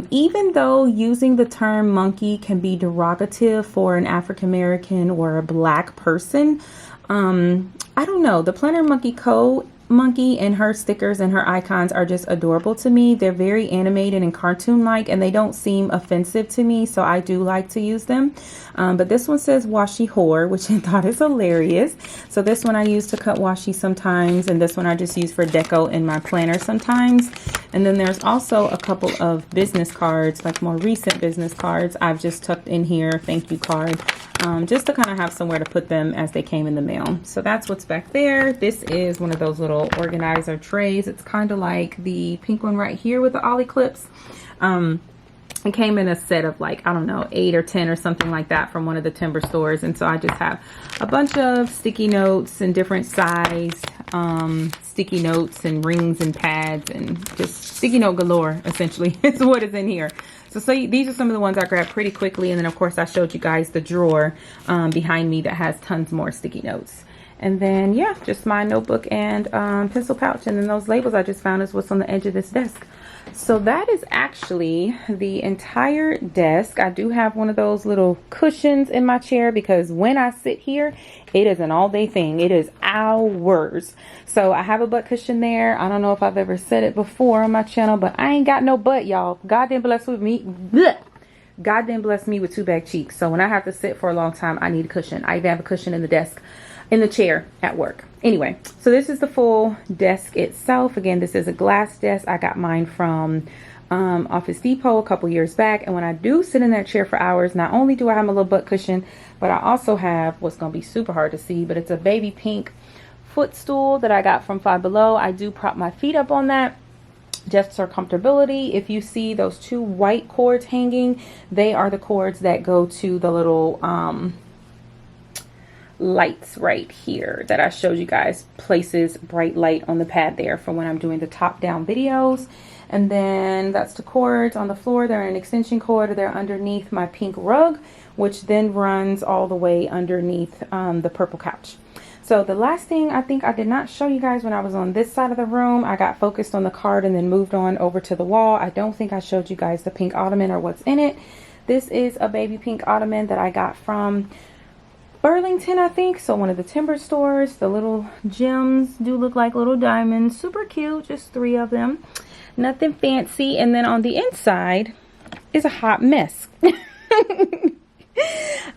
Even though using the term monkey can be derogative for an African American or a black person, I don't know. The Planner Monkey Co. monkey and her stickers and her icons are just adorable to me. They're very animated and cartoon-like, and they don't seem offensive to me, so I do like to use them. But this one says washi whore, which I thought is hilarious. So this one I use to cut washi sometimes, and this one I just use for deco in my planner sometimes. And then there's also a couple of business cards, like more recent business cards I've just tucked in here, thank you card, just to kind of have somewhere to put them as they came in the mail. So that's what's back there. This is one of those little organizer trays. It's kind of like the pink one right here with the ollie clips. It came in a set of like, I don't know, 8 or 10 or something like that from one of the timber stores. And so I just have a bunch of sticky notes and different size sticky notes and rings and pads and just sticky note galore, essentially. It's what is in here. So these are some of the ones I grabbed pretty quickly. And then of course I showed you guys the drawer behind me that has tons more sticky notes. And then yeah, just my notebook and pencil pouch. And then those labels I just found is what's on the edge of this desk. So that is actually the entire desk. I do have one of those little cushions in my chair because when I sit here, it is an all-day thing. It is hours. So I have a butt cushion there. I don't know if I've ever said it before on my channel, but I ain't got no butt, y'all. God didn't bless with me. Blech. God didn't bless me with 2 bag cheeks. So when I have to sit for a long time, I need a cushion. I even have a cushion in the desk, in the chair at work. Anyway, so this is the full desk itself. Again, this is a glass desk. I got mine from Office Depot a couple years back. And when I do sit in that chair for hours, not only do I have my little butt cushion, but I also have what's going to be super hard to see, but it's a baby pink footstool that I got from Five Below. I do prop my feet up on that just for comfortability. If you see those 2 white cords hanging, they are the cords that go to the little lights right here that I showed you guys. Places bright light on the pad there for when I'm doing the top down videos. And then that's the cords on the floor. They're an extension cord. They're underneath my pink rug, which then runs all the way underneath the purple couch. So the last thing I think I did not show you guys when I was on this side of the room, I got focused on the card and then moved on over to the wall. I don't think I showed you guys the pink ottoman or what's in it. This is a baby pink ottoman that I got from Burlington, I think. So one of the timber stores. The little gems do look like little diamonds. Super cute. Just 3 of them. Nothing fancy. And then on the inside is a hot mess.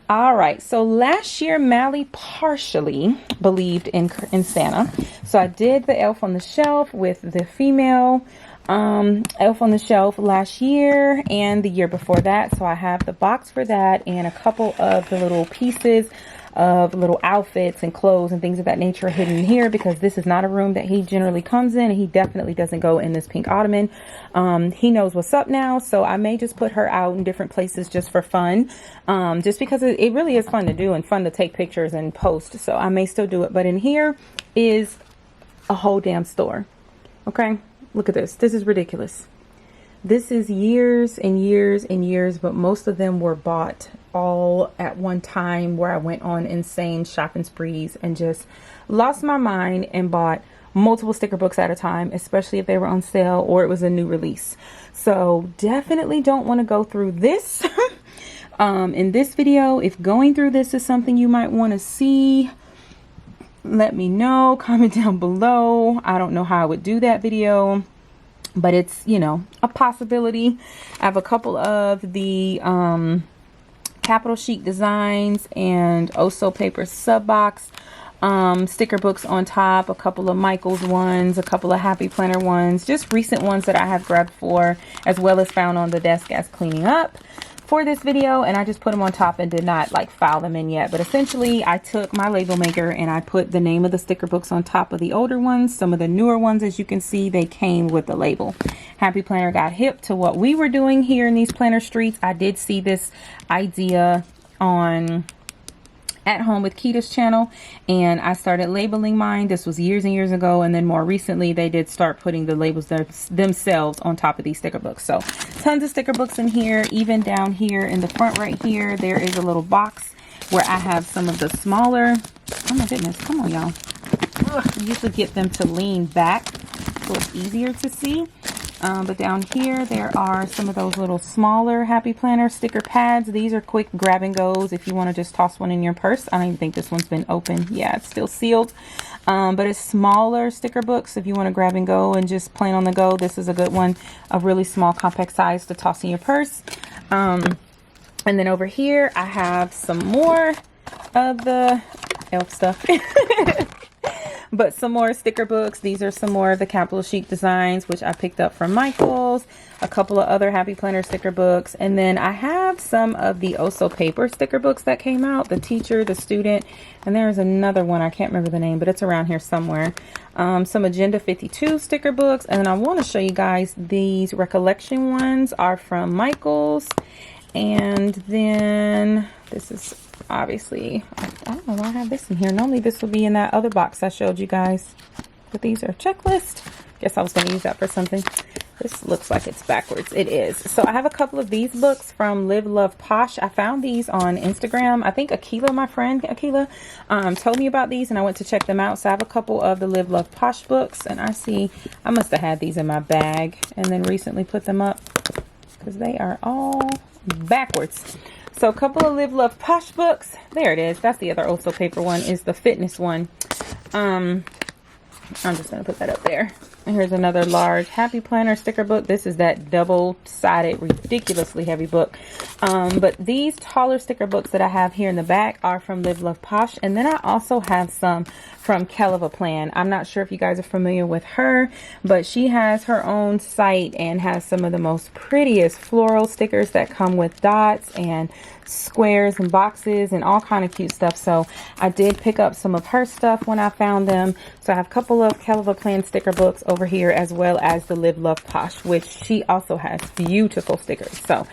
All right. So last year, Mally partially believed in Santa. So I did the elf on the shelf with the female elf on the shelf last year and the year before that. So I have the box for that and a couple of the little pieces of little outfits and clothes and things of that nature hidden here, because this is not a room that he generally comes in, and he definitely doesn't go in this pink ottoman. He knows what's up now, so I may just put her out in different places just for fun, just because it really is fun to do and fun to take pictures and post. So I may still do it. But in here is a whole damn store. Okay, look at this. This is ridiculous. This is years and years and years, but most of them were bought all at one time, where I went on insane shopping sprees and just lost my mind and bought multiple sticker books at a time, especially if they were on sale or it was a new release. So definitely don't want to go through this in this video. If going through this is something you might want to see, let me know, comment down below. I don't know how I would do that video, but it's, you know, a possibility. I have a couple of the Capital Chic Designs and Oso Paper sub box sticker books on top, a couple of Michael's ones, a couple of Happy Planner ones, just recent ones that I have grabbed for, as well as found on the desk as cleaning up for this video, and I just put them on top and did not like file them in yet. But essentially I took my label maker and I put the name of the sticker books on top of the older ones. Some of the newer ones, as you can see, they came with the label. Happy Planner got hip to what we were doing here in these planner streets. I did see this idea on At Home with Kita's channel, and I started labeling mine. This was years and years ago, and then more recently they did start putting the labels themselves on top of these sticker books. So tons of sticker books in here. Even down here in the front right here, there is a little box where I have some of the smaller, oh my goodness, come on y'all, I usually get them to lean back so it's easier to see. But down here there are some of those little smaller Happy Planner sticker pads. These are quick grab and goes if you want to just toss one in your purse. I don't even think this one's been opened. Yeah, it's still sealed. But it's smaller sticker books if you want to grab and go and just plain on the go. This is a good one, a really small compact size to toss in your purse. And then over here I have some more of the elf stuff. But some more sticker books. These are some more of the Capital Chic Designs, which I picked up from Michael's. A couple of other Happy Planner sticker books. And then I have some of the Oso Paper sticker books that came out. The Teacher, the Student, and there's another one. I can't remember the name, but it's around here somewhere. Some Agenda 52 sticker books. And then I want to show you guys these Recollection ones are from Michael's. And then this is obviously, I don't know why I have this in here. Normally this would be in that other box I showed you guys, but these are checklist. Guess I was going to use that for something. This looks like it's backwards. It is. So I have a couple of these books from Live Love Posh. I found these on Instagram. I think Akila, my friend Akila, told me about these and I went to check them out. So I have a couple of the Live Love Posh books, and I see I must have had these in my bag and then recently put them up because they are all backwards. So a couple of Live Love Posh books. There it is. That's the other Oso Paper one, is the fitness one. I'm just going to put that up there. And here's another large Happy Planner sticker book. This is that double-sided, ridiculously heavy book. But these taller sticker books that I have here in the back are from Live Love Posh. And then I also have some from Keleva Plan. I'm not sure if you guys are familiar with her, but she has her own site and has some of the most prettiest floral stickers that come with dots and squares and boxes and all kind of cute stuff. So I did pick up some of her stuff when I found them. So I have a couple of Keleva Plan sticker books over here, as well as the Live Love Posh, which she also has beautiful stickers. So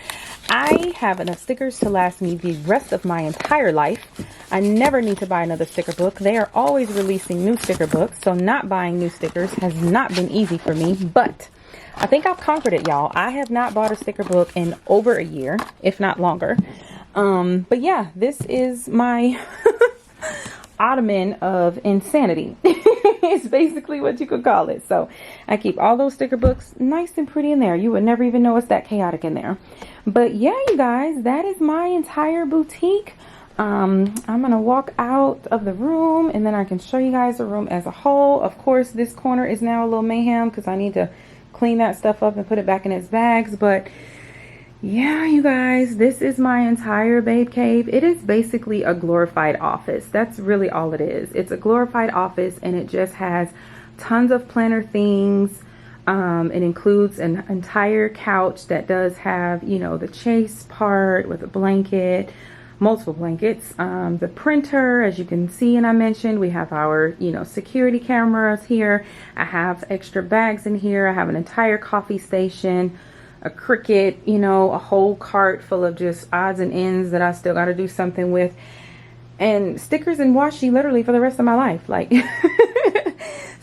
I have enough stickers to last me the rest of my entire life. I never need to buy another sticker book. They are always releasing new sticker books, so not buying new stickers has not been easy for me, but I think I've conquered it, y'all. I have not bought a sticker book in over a year, if not longer. But yeah, this is my Ottoman of insanity. It's basically what you could call it. So I keep all those sticker books nice and pretty in there. You would never even know it's that chaotic in there. But yeah, you guys, that is my entire boutique. I'm gonna walk out of the room and then I can show you guys the room as a whole. Of course, this corner is now a little mayhem because I need to clean that stuff up and put it back in its bags. But yeah, you guys, this is my entire babe cave. It is basically a glorified office. That's really all it is. It's a glorified office, and it just has tons of planner things. It includes an entire couch that does have, you know, the chase part with a blanket, multiple blankets, the printer, as you can see, and I mentioned, we have our, you know, security cameras here. I have extra bags in here. I have an entire coffee station, a Cricut, you know, a whole cart full of just odds and ends that I still got to do something with, and stickers and washi literally for the rest of my life. Like,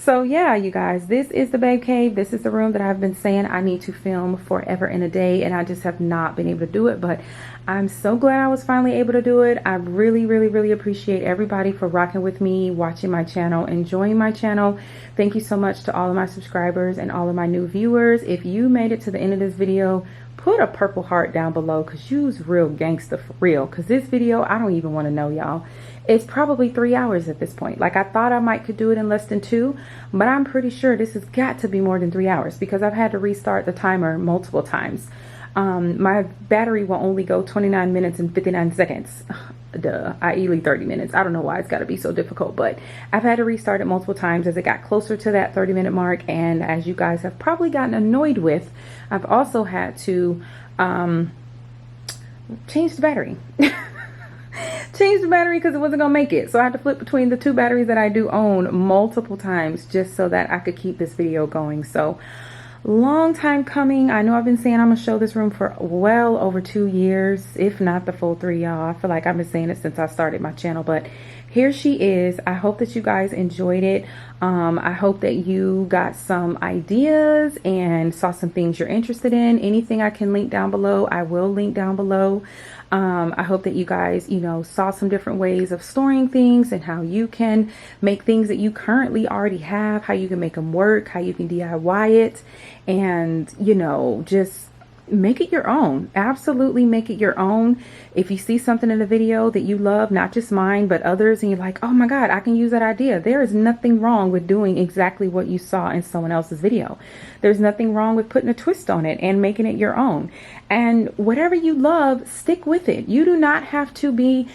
So yeah, you guys, this is the babe cave. This is the room that I've been saying I need to film forever and a day, and I just have not been able to do it, but I'm so glad I was finally able to do it. I really appreciate everybody for rocking with me, watching my channel, enjoying my channel. Thank you so much to all of my subscribers and all of my new viewers. If you made it to the end of this video, put a purple heart down below, because you's real gangster for real, because this video, I don't even want to know, y'all. It's probably 3 hours at this point. Like, I thought I might could do it in less than 2, but I'm pretty sure this has got to be more than 3 hours, because I've had to restart the timer multiple times. My battery will only go 29 minutes and 59 seconds. Duh, i.e. 30 minutes. I don't know why it's got to be so difficult, but I've had to restart it multiple times as it got closer to that 30-minute mark. And as you guys have probably gotten annoyed with, I've also had to change the battery. Change the battery because it wasn't gonna make it, so I had to flip between the 2 batteries that I do own multiple times just so that I could keep this video going. So long time coming. I know I've been saying I'm gonna show this room for well over 2 years, if not the full 3, y'all. I feel like I've been saying it since I started my channel, but here she is. I hope that you guys enjoyed it. I hope that you got some ideas and saw some things you're interested in. Anything I can link down below, I will link down below. I hope that you guys, you know, saw some different ways of storing things and how you can make things that you currently already have, how you can make them work, how you can DIY it, and, you know, just make it your own. Absolutely make it your own. If you see something in the video that you love, not just mine, but others, and you're like, oh my God, I can use that idea. There is nothing wrong with doing exactly what you saw in someone else's video. There's nothing wrong with putting a twist on it and making it your own. And whatever you love, stick with it. You do not have to be,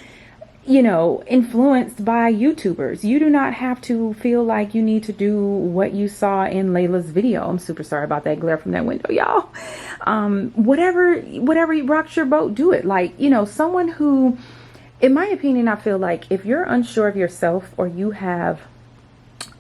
you know, influenced by YouTubers. You do not have to feel like you need to do what you saw in Laila'S video. I'm super sorry about that glare from that window, y'all. Whatever rocks your boat, do it. Like, you know, someone who, in my opinion, I feel like if you're unsure of yourself, or you have,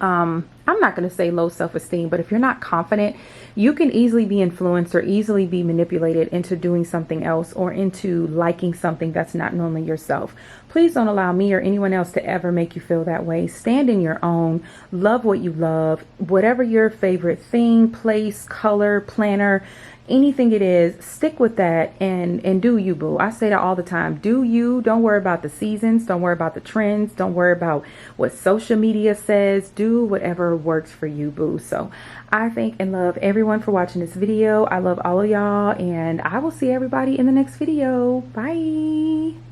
I'm not going to say low self-esteem, but if you're not confident, you can easily be influenced or easily be manipulated into doing something else, or into liking something that's not normally yourself. Please don't allow me or anyone else to ever make you feel that way. Stand in your own, love what you love, whatever your favorite thing, place, color, planner, anything it is, stick with that and do you, boo. I say that all the time. Do you. Don't worry about the seasons. Don't worry about the trends. Don't worry about what social media says. Do whatever works for you, boo. So I thank and love everyone for watching this video. I love all of y'all, and I will see everybody in the next video. Bye.